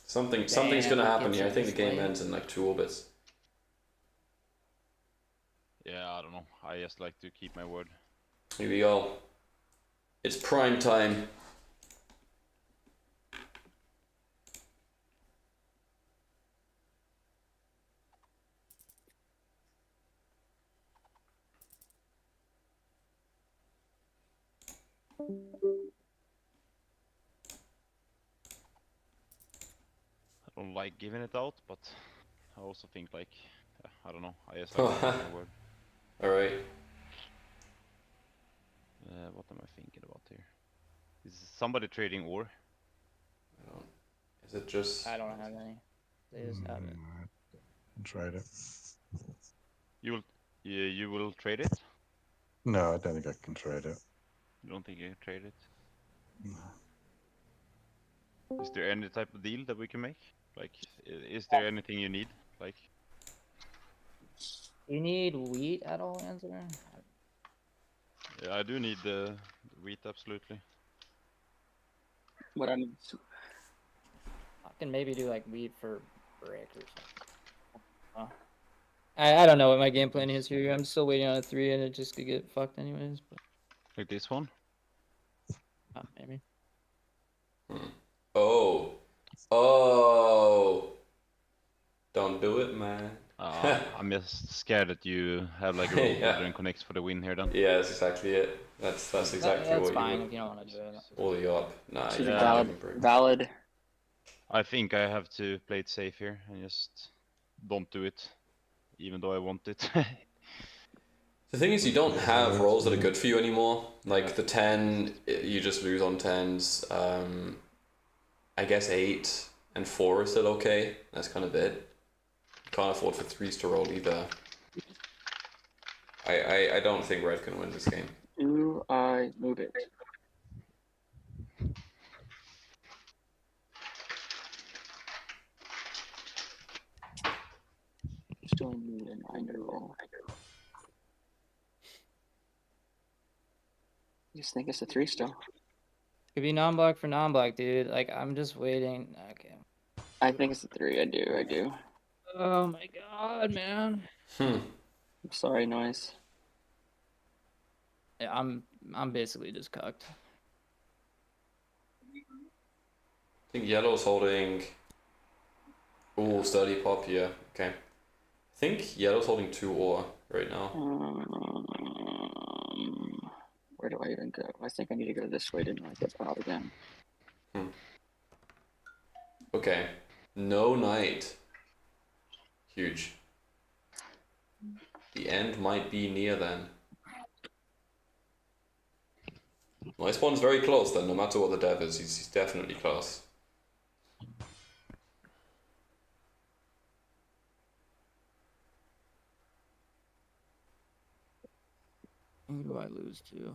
Speaker 1: Something's gonna happen
Speaker 3: gets
Speaker 1: here. I
Speaker 3: it
Speaker 1: think the
Speaker 3: this
Speaker 1: game
Speaker 3: late.
Speaker 1: ends in like 2 orbits.
Speaker 2: Yeah, I don't know. I just like to keep my word.
Speaker 1: Here we go. It's prime time.
Speaker 2: I don't like giving it out, but I also think like, I don't know. I just like to keep my word.
Speaker 1: Alright.
Speaker 2: What am I thinking about here? Is somebody trading ore?
Speaker 1: Is it just?
Speaker 3: I don't have any. They just have it.
Speaker 5: I can trade it.
Speaker 2: You will trade it?
Speaker 5: No, I don't think I can trade it.
Speaker 2: You don't think you can trade it?
Speaker 5: No.
Speaker 2: Is there any type of deal that we can make? Like, is there anything you need? Like,
Speaker 3: You need wheat at all, Andzor?
Speaker 2: yeah, I do need the wheat, absolutely.
Speaker 4: What I mean,
Speaker 3: I can maybe do like wheat for brick or something. I don't know what my game plan is here. I'm still waiting on a 3 and it just could get fucked anyways. But
Speaker 2: Like this one?
Speaker 3: maybe.
Speaker 1: Oh. Oh. Don't do it, man.
Speaker 2: I'm just scared that you have like a roll
Speaker 1: Yeah.
Speaker 2: and connects for the win here then.
Speaker 1: Yeah, that's exactly it. That's exactly
Speaker 3: That's
Speaker 1: what
Speaker 3: fine
Speaker 1: you
Speaker 3: if you don't want to do it.
Speaker 1: all you up. Nah,
Speaker 4: this
Speaker 1: you
Speaker 4: is
Speaker 1: can't
Speaker 4: valid.
Speaker 1: even bring-
Speaker 4: Valid.
Speaker 2: I think I have to play it safe here and just don't do it, even though I want it.
Speaker 1: The thing is, you don't have rolls that are good for you anymore. Like the 10, you just lose on 10s. I guess 8 and 4 is still okay. That's kind of it. Can't afford for 3s to roll either. I don't think red can win this game.
Speaker 4: Do I move it? Still need a 9 to roll. I just think it's a 3 still.
Speaker 3: Could be non-block for non-block, dude. Like I'm just waiting. Okay.
Speaker 4: I think it's a 3. I do.
Speaker 3: Oh my god, man.
Speaker 4: I'm sorry, Noise.
Speaker 3: Yeah, I'm basically just cucked.
Speaker 1: I think yellow's holding. Ooh, sturdy pop, yeah. Okay. I think yellow's holding 2 ore right now.
Speaker 4: Where do I even go? I think I need to go this way to not get out again.
Speaker 1: Okay. No knight. Huge. The end might be near then. Noisepond's very close then, no matter what the dev is, he's definitely close.
Speaker 3: Who do I lose to?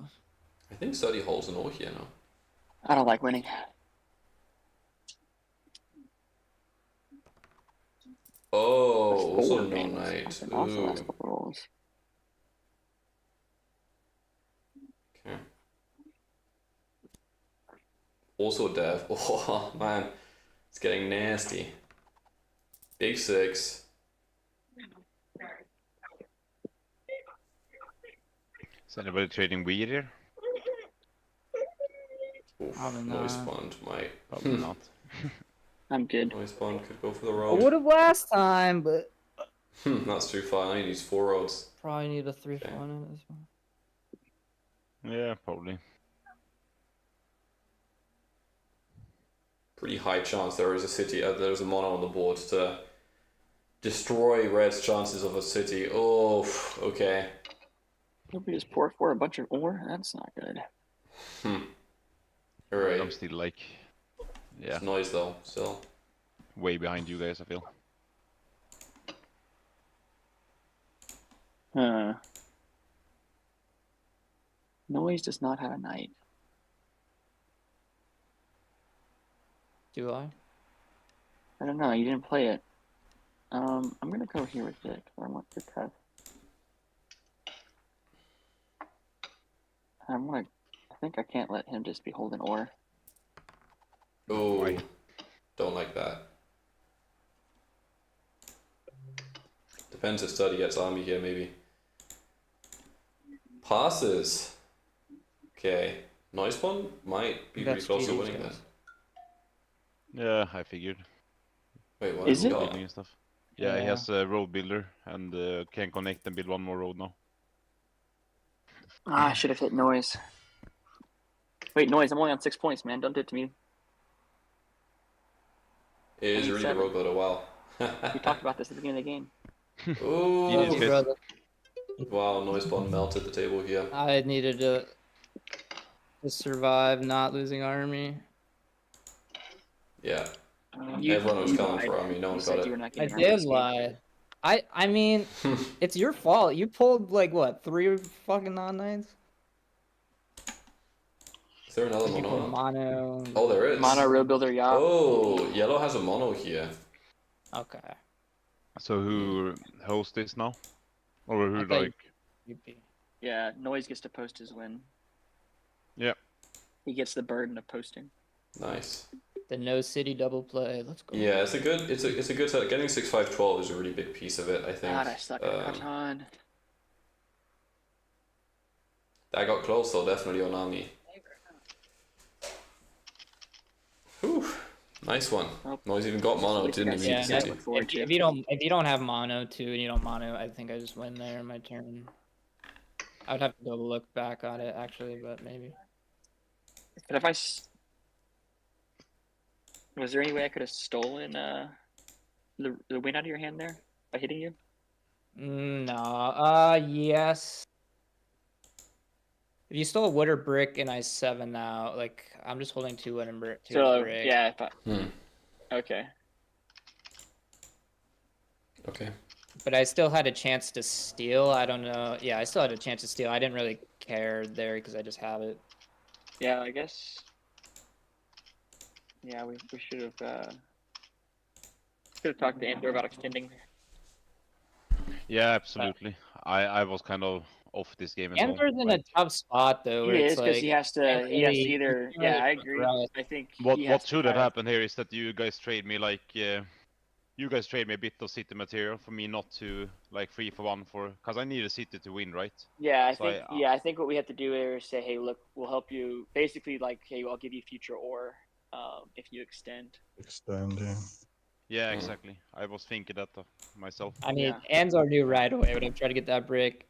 Speaker 1: I think Sturdy holds an ore here now.
Speaker 4: I don't like winning.
Speaker 1: Oh,
Speaker 4: That's
Speaker 1: also
Speaker 4: 4
Speaker 1: no
Speaker 4: games.
Speaker 1: knight.
Speaker 4: That's an awesome last
Speaker 1: Ooh.
Speaker 4: couple rolls.
Speaker 1: Okay. Also dev. Oh man, it's getting nasty. Big 6.
Speaker 2: Is anybody trading weed here?
Speaker 1: Oof,
Speaker 3: Probably not.
Speaker 1: Noisepond might.
Speaker 2: Probably not.
Speaker 4: I'm good.
Speaker 1: Noisepond could go for the
Speaker 3: I
Speaker 1: road.
Speaker 3: would have last time, but
Speaker 1: That's too far. I need these 4 roads.
Speaker 3: probably need a 3
Speaker 1: Okay.
Speaker 3: for one in this one.
Speaker 2: Yeah, probably.
Speaker 1: Pretty high chance there is a city. There's a mono on the board to destroy red's chances of a city. Oh, okay.
Speaker 4: Nobody just pour for a bunch of ore? That's not good.
Speaker 1: Alright.
Speaker 2: I'm still like, yeah,
Speaker 1: It's noise though, still.
Speaker 2: way behind you guys, I feel.
Speaker 4: Noise does not have a knight.
Speaker 3: Do I?
Speaker 4: I don't know. You didn't play it. I'm gonna go here with it 'cause I want to test. I think I can't let him just be holding ore.
Speaker 1: Oh,
Speaker 2: Why?
Speaker 1: don't like that. Depends if Sturdy gets army here, maybe. Passes. Okay. Noisepond might be
Speaker 3: You got
Speaker 1: pretty close to
Speaker 3: GGs,
Speaker 1: winning then.
Speaker 3: guys.
Speaker 2: Yeah, I figured.
Speaker 1: Wait, what?
Speaker 4: Is it?
Speaker 1: Oh.
Speaker 2: Building and stuff. Yeah, he
Speaker 3: Yeah.
Speaker 2: has a road builder and can connect and build one more road now.
Speaker 4: Ah, I should have hit Noise. Wait, Noise, I'm only on 6 points, man. Don't do it to me.
Speaker 1: It is
Speaker 4: need
Speaker 1: really
Speaker 4: 7.
Speaker 1: a road builder, wow.
Speaker 4: We talked about this at the beginning of the game.
Speaker 1: Ooh.
Speaker 2: Genius,
Speaker 3: Hey,
Speaker 2: guys.
Speaker 3: brother.
Speaker 1: Wow, Noisepond melted the table here.
Speaker 3: I needed to survive not losing army.
Speaker 1: Yeah. Everyone was coming
Speaker 4: lied.
Speaker 1: for me. No
Speaker 4: You
Speaker 1: one
Speaker 4: said
Speaker 1: got
Speaker 4: you were
Speaker 1: it.
Speaker 4: not
Speaker 3: I
Speaker 4: getting army
Speaker 3: did
Speaker 4: this game.
Speaker 3: lie. I mean, it's your fault. You pulled like what, 3 fucking non-9s?
Speaker 1: Is there another
Speaker 3: You pulled
Speaker 1: mono?
Speaker 3: mono.
Speaker 1: Oh, there is.
Speaker 4: Mono road builder, yeah.
Speaker 1: Oh, yellow has a mono here.
Speaker 3: Okay.
Speaker 2: So who hosts this now? Or who
Speaker 3: I thought
Speaker 2: like?
Speaker 4: Yeah, Noise gets to post his win.
Speaker 2: Yeah.
Speaker 4: He gets the burden of posting.
Speaker 1: Nice.
Speaker 3: The no city double play. Let's go.
Speaker 1: Yeah, it's a good set. Getting 6-5-12 is a really big piece of it, I think.
Speaker 4: God, I suck at Catan.
Speaker 1: That got close though, definitely Onami. Whew. Nice one.
Speaker 4: Oh.
Speaker 1: Noise even got mono, didn't even
Speaker 3: Yeah,
Speaker 1: need city.
Speaker 3: if you don't have mono too and you don't mono, I think I just win there in my turn. I would have to go look back on it actually, but maybe.
Speaker 4: But if was there any way I could have stolen the win out of your hand there by hitting you?
Speaker 3: No. Yes. If you stole a wood or brick and I 7 now, like I'm just holding 2 wood and brick. Brick.
Speaker 4: Yeah. Okay.
Speaker 1: Okay.
Speaker 3: But I still had a chance to steal. I don't know. Yeah, I still had a chance to steal. I didn't really care there because I just have it.
Speaker 4: Yeah, I guess. Yeah, we should have talked to Andzor about extending.
Speaker 2: Yeah, absolutely. I was kind of off this game as well.
Speaker 3: Andzor's in a tough spot though.
Speaker 4: He
Speaker 3: Where
Speaker 4: is
Speaker 3: it's
Speaker 4: because
Speaker 3: like,
Speaker 4: he has to either.
Speaker 3: really
Speaker 4: Yeah, I agree.
Speaker 3: progress.
Speaker 4: I think
Speaker 2: What should have happened here is that you guys trade me like you guys trade me a bit of city material for me not to like 3-for-1 because I need a city to win, right?
Speaker 4: Yeah, I
Speaker 2: So
Speaker 4: think I think what we have to do is say, hey, look, we'll help you. Basically, like, hey, I'll give you future ore if you extend.
Speaker 5: Extend, yeah.
Speaker 2: Yeah, exactly. I was thinking that myself.
Speaker 3: I mean,
Speaker 4: Yeah.
Speaker 3: Andzor knew right away when I tried to get that brick.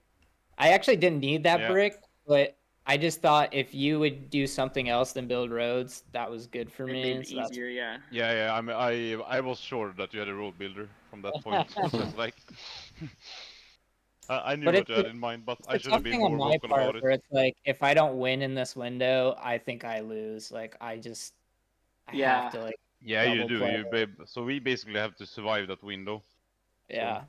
Speaker 3: I actually didn't need that
Speaker 2: Yeah.
Speaker 3: brick, but I just thought if you would do something else than build roads, that was good for
Speaker 4: It
Speaker 3: me.
Speaker 4: made it
Speaker 3: So that's
Speaker 4: easier, yeah.
Speaker 2: Yeah. I was sure that you had a road builder from that point. Just like I knew
Speaker 3: But
Speaker 2: what you had in mind, but I
Speaker 3: it's
Speaker 2: should have been
Speaker 3: something
Speaker 2: more
Speaker 3: on my
Speaker 2: vocal
Speaker 3: part
Speaker 2: about
Speaker 3: where
Speaker 2: it.
Speaker 3: it's like if I don't win in this window, I think I lose. Like I
Speaker 4: Yeah.
Speaker 3: have to like
Speaker 2: Yeah, you
Speaker 3: double
Speaker 2: do.
Speaker 3: play.
Speaker 2: So we basically have to survive that window.
Speaker 3: Yeah.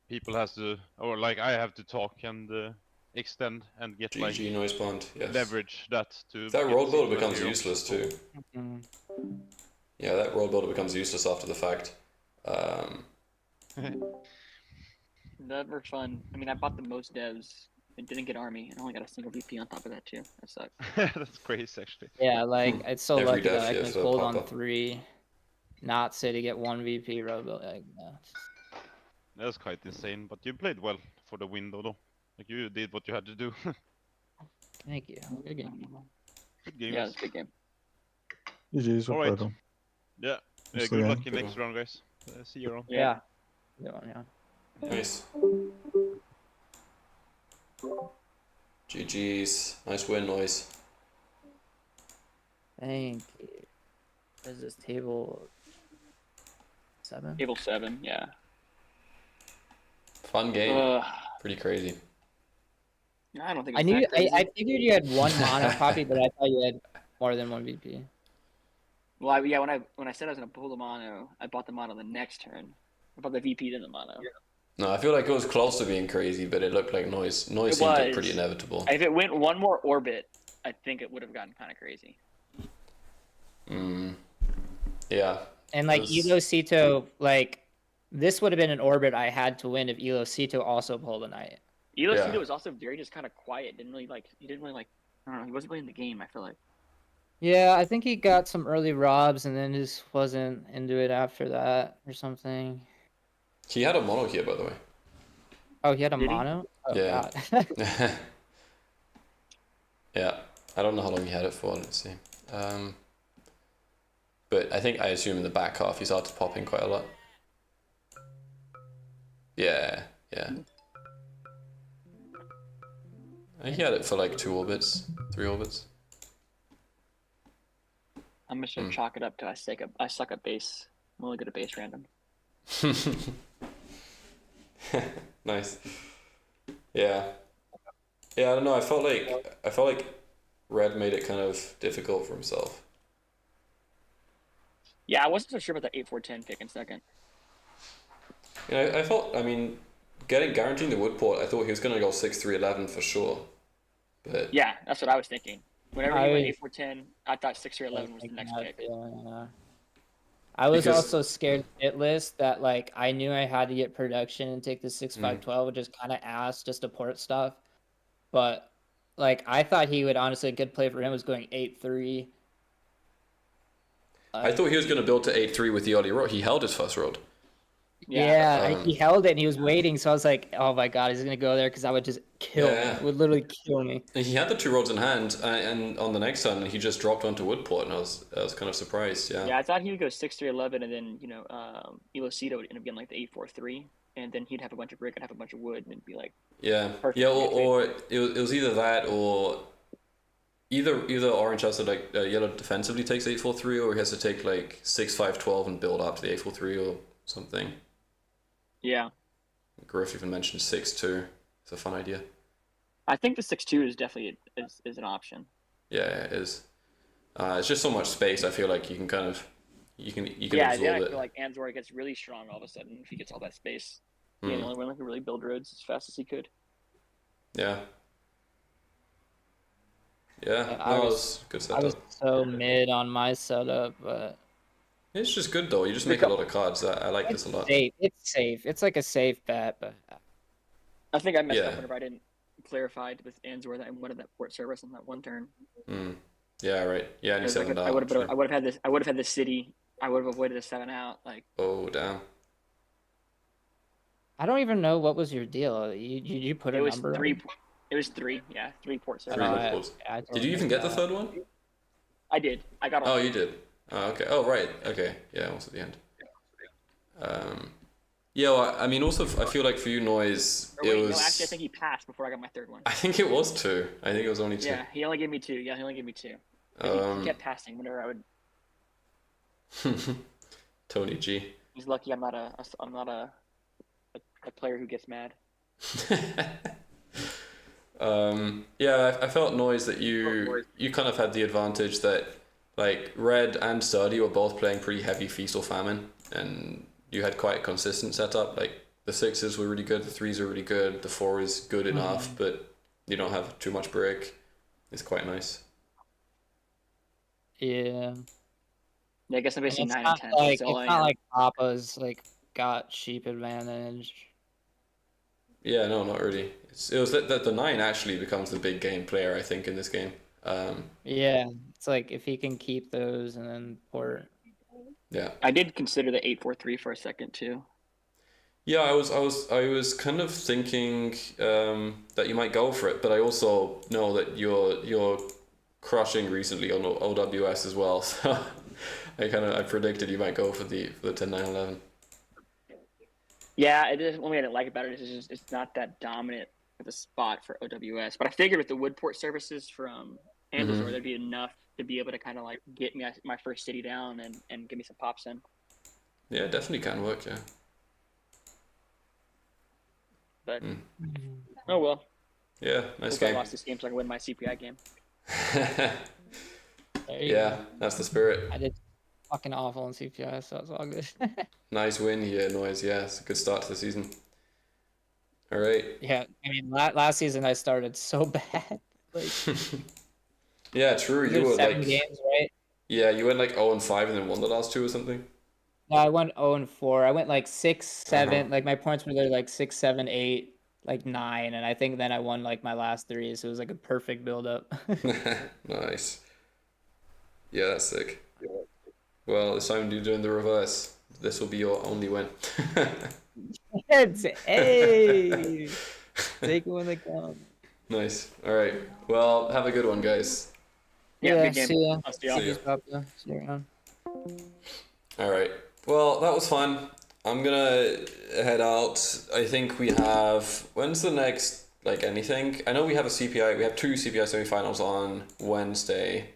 Speaker 2: People has to, or like I have to talk and extend and get like
Speaker 1: GG Noisepond, yes.
Speaker 2: leverage that to.
Speaker 1: That
Speaker 2: get
Speaker 1: road builder
Speaker 2: city
Speaker 1: becomes
Speaker 2: material.
Speaker 1: useless too.
Speaker 3: Mhm.
Speaker 1: Yeah, that road builder becomes useless after the fact.
Speaker 4: Never fun. I mean, I bought the most devs and didn't get army, and only got a single VP on top of that too. That sucked.
Speaker 2: That's crazy, actually.
Speaker 3: Yeah, like it's so
Speaker 1: Every
Speaker 3: lucky that
Speaker 1: def,
Speaker 3: I can
Speaker 1: yes,
Speaker 3: hold on
Speaker 1: Papa.
Speaker 3: 3, not city, get 1 VP road build. Like, no.
Speaker 2: That's quite insane, but you played well for the window, though. Like you did what you had to do.
Speaker 3: Thank you. Good game.
Speaker 2: Good game.
Speaker 4: Yeah, it's a good game.
Speaker 5: GG's, we'll play
Speaker 2: Alright.
Speaker 5: them.
Speaker 2: Yeah.
Speaker 5: It's
Speaker 2: Good
Speaker 5: the
Speaker 2: luck
Speaker 5: end.
Speaker 2: in next round, guys. See you around.
Speaker 3: Yeah. Good one, yeah.
Speaker 1: Nice. GG's. Nice win, Noise.
Speaker 3: Thank you. What is this table? 7?
Speaker 4: Table 7, yeah.
Speaker 1: Fun game. Pretty crazy.
Speaker 4: I don't think
Speaker 3: I
Speaker 4: it's
Speaker 3: knew.
Speaker 4: that crazy.
Speaker 3: I figured you had 1 mono copy, but I thought you had more than 1 VP.
Speaker 4: Well, when I said I was gonna pull the mono, I bought the mono the next turn. I bought the VP then the mono.
Speaker 1: No, I feel like it was close to being crazy, but it looked like Noise. Noise
Speaker 4: It
Speaker 1: seemed
Speaker 4: was.
Speaker 1: pretty inevitable.
Speaker 4: If it went one more orbit, I think it would have gotten kind of crazy.
Speaker 1: Yeah.
Speaker 3: And like
Speaker 1: This-
Speaker 3: Elosito, like this would have been an orbit I had to win if Elosito also pulled a knight.
Speaker 4: Elosito
Speaker 1: Yeah.
Speaker 4: was also very just kind of quiet. He didn't really like. I don't know. He wasn't playing the game. I feel like.
Speaker 3: Yeah, I think he got some early robs and then just wasn't into it after that or something.
Speaker 1: He had a mono here, by the way.
Speaker 3: Oh, he had a
Speaker 4: Did he?
Speaker 3: mono? Oh,
Speaker 1: Yeah.
Speaker 3: God.
Speaker 1: Yeah. I don't know how long he had it for. Let's see. But I assume in the back half he started popping quite a lot. Yeah. Yeah. I think he had it for like 2 orbits, 3 orbits.
Speaker 4: I'm just gonna chalk it up to I suck at base. I'm only good at base random.
Speaker 1: Nice. Yeah. Yeah, I don't know. I felt like Red made it kind of difficult for himself.
Speaker 4: Yeah, I wasn't so sure about the 8-4-10 pick in second.
Speaker 1: Yeah, I thought. I mean, guaranteeing the Woodport, I thought he was gonna go 6-3-11 for sure. But
Speaker 4: Yeah, that's what I was thinking. Whenever he
Speaker 3: I
Speaker 4: went
Speaker 3: was
Speaker 4: 8-4-10, I thought 6-3-11 was the
Speaker 3: thinking
Speaker 4: next
Speaker 3: that,
Speaker 4: pick.
Speaker 3: yeah. I was
Speaker 1: Because-
Speaker 3: also scared shitless that like I knew I had to get production and take the 6-5-12, which is kind of ass just to port stuff. But like I thought he would honestly, a good play for him was going 8-3.
Speaker 1: I thought he was gonna build to 8-3 with the early road. He held his first road.
Speaker 4: Yeah.
Speaker 3: He held it and he was waiting, so I was like, oh my god, he's gonna go there because I would just kill me.
Speaker 1: Yeah.
Speaker 3: It would literally kill me.
Speaker 1: And he had the 2 roads in hand, and on the next turn he just dropped onto Woodport, and I was kind of surprised. Yeah.
Speaker 4: Yeah, I thought he would go 6-3-11, and then Elosito would end up getting like the 8-4-3, and then he'd have a bunch of brick and have a bunch of wood, and it'd be like
Speaker 1: Yeah.
Speaker 4: perfect.
Speaker 1: Yeah. Or it was either that or either orange has to like yellow defensively takes 8-4-3, or he has to take like 6-5-12 and build up to the 8-4-3 or something.
Speaker 4: Yeah,
Speaker 1: Griff even mentioned 6-2. It's a fun idea.
Speaker 4: I think the 6-2 is definitely is an option.
Speaker 1: Yeah, it is. It's just so much space. I feel like you can kind of you can
Speaker 4: Yeah,
Speaker 1: absorb
Speaker 4: then I
Speaker 1: it.
Speaker 4: feel like Andzor gets really strong all of a sudden if he gets all that space. Being the only one that can really build roads as fast as he could.
Speaker 1: Yeah. Yeah,
Speaker 3: I
Speaker 1: no, it
Speaker 3: was-
Speaker 1: was good
Speaker 3: I
Speaker 1: setup.
Speaker 3: was so mid on my setup, but
Speaker 1: It's just good though. You just make a lot of cards. I like this
Speaker 3: it's
Speaker 1: a lot.
Speaker 3: safe. It's safe. It's like a safe bet, but
Speaker 4: I think I messed
Speaker 1: Yeah.
Speaker 4: up whenever I didn't clarify with Andzor that I wanted that port service on that one turn.
Speaker 1: Yeah, right. Yeah, and you
Speaker 4: Because
Speaker 1: said that.
Speaker 4: I would have had this. I would have had the city. I would have avoided a 7 out. Like
Speaker 1: Oh damn.
Speaker 3: I don't even know what was your deal. You put a
Speaker 4: it was
Speaker 3: number?
Speaker 4: 3.
Speaker 3: on?
Speaker 4: It was 3. Yeah, 3 port
Speaker 1: Three
Speaker 4: service.
Speaker 1: Woodports.
Speaker 3: I
Speaker 1: Did you even get the third one?
Speaker 4: I did. I got all.
Speaker 1: Oh, you did. Oh, okay. Oh, right. Okay. Yeah, almost at the end. Yeah. Well, I mean, also, I feel like for you, Noise,
Speaker 4: Or wait,
Speaker 1: it was.
Speaker 4: no, actually, I think he passed before I got my third one.
Speaker 1: I think it was 2. I think it was only 2.
Speaker 4: Yeah, he only gave me 2. Yeah, he only gave me 2. He kept passing whenever I would.
Speaker 1: Tony G.
Speaker 4: He's lucky I'm not a player who gets mad.
Speaker 1: Yeah, I felt Noise that you kind of had the advantage that like Red and Sturdy were both playing pretty heavy feast or famine, and you had quite a consistent setup. Like the 6s were really good, the 3s were really good, the 4 is good enough, but you don't have too much brick. It's quite nice.
Speaker 3: Yeah.
Speaker 4: Yeah, I guess I'm
Speaker 3: And
Speaker 4: basically
Speaker 3: it's
Speaker 4: 9
Speaker 3: not
Speaker 4: and 10.
Speaker 3: like
Speaker 4: That's all
Speaker 3: it's
Speaker 4: I
Speaker 3: not
Speaker 4: am.
Speaker 3: like Papa's like got sheep advantage.
Speaker 1: Yeah, no, not really. It was that the 9 actually becomes the big game player, I think, in this game.
Speaker 3: Yeah, it's like if he can keep those and then port.
Speaker 1: Yeah.
Speaker 4: I did consider the 8-4-3 for a second too.
Speaker 1: Yeah, I was kind of thinking that you might go for it, but I also know that you're crushing recently on OWS as well, so I predicted you might go for the 10-9-11.
Speaker 4: Yeah, it is. One thing I didn't like about it is it's not that dominant with a spot for OWS. But I figured with the Woodport services from Andzor, there'd be enough to be able to kind of like get me my first city down and give me some pops in.
Speaker 1: Yeah, it definitely can work. Yeah.
Speaker 4: But oh well.
Speaker 1: Yeah, nice
Speaker 4: Hope I
Speaker 1: game.
Speaker 4: lost this game so I can win my CPI game.
Speaker 3: There you
Speaker 1: Yeah,
Speaker 3: go.
Speaker 1: that's the spirit.
Speaker 3: I did fucking awful in CPI, so it's all good.
Speaker 1: Nice win here, Noise. Yeah, it's a good start to the season. All right.
Speaker 3: Yeah, I mean, last season I started so bad. Like,
Speaker 1: Yeah, true. You
Speaker 3: there's
Speaker 1: were
Speaker 3: 7
Speaker 1: like,
Speaker 3: games, right?
Speaker 1: yeah, you went like 0-5 and then won the last 2 or something.
Speaker 3: No, I went 0-4. I went like 6, 7. Like my points were there like 6, 7, 8, like 9, and I think then I won like my last 3, so it was like a perfect build up.
Speaker 1: Nice. Yeah, that's sick. Well, it's time to do in the reverse. This will be your only win.
Speaker 3: Hey, take it when they come.
Speaker 1: Nice. All right. Well, have a good one, guys.
Speaker 4: Yeah, big game.
Speaker 3: See ya.
Speaker 4: I'll see y'all.
Speaker 1: See ya.
Speaker 3: Papa. See you around.
Speaker 1: All right. Well, that was fun. I'm gonna head out. I think we have. When's the next like anything? I know we have a CPI. We have 2 CPI semifinals on Wednesday.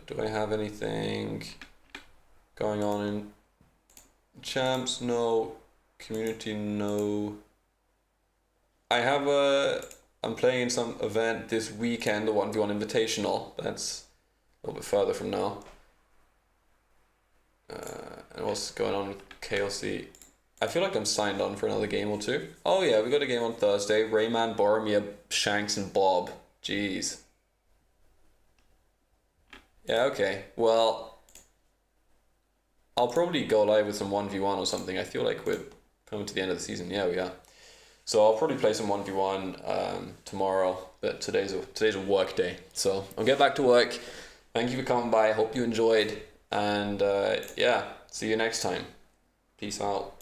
Speaker 1: Do I have anything going on in champs? No. Community? No. I'm playing in some event this weekend, the 1v1 Invitational. That's little bit further from now. And what's going on with KLC? I feel like I'm signed on for another game or two. Oh yeah, we got a game on Thursday. Rayman, Boromir, Shanks, and Bob. Jeez. Yeah, okay. Well, I'll probably go live with some 1v1 or something. I feel like we're coming to the end of the season. Yeah, we are. So I'll probably play some 1v1 tomorrow. But today's a work day. So I'll get back to work. Thank you for coming by. I hope you enjoyed. And yeah, see you next time. Peace out.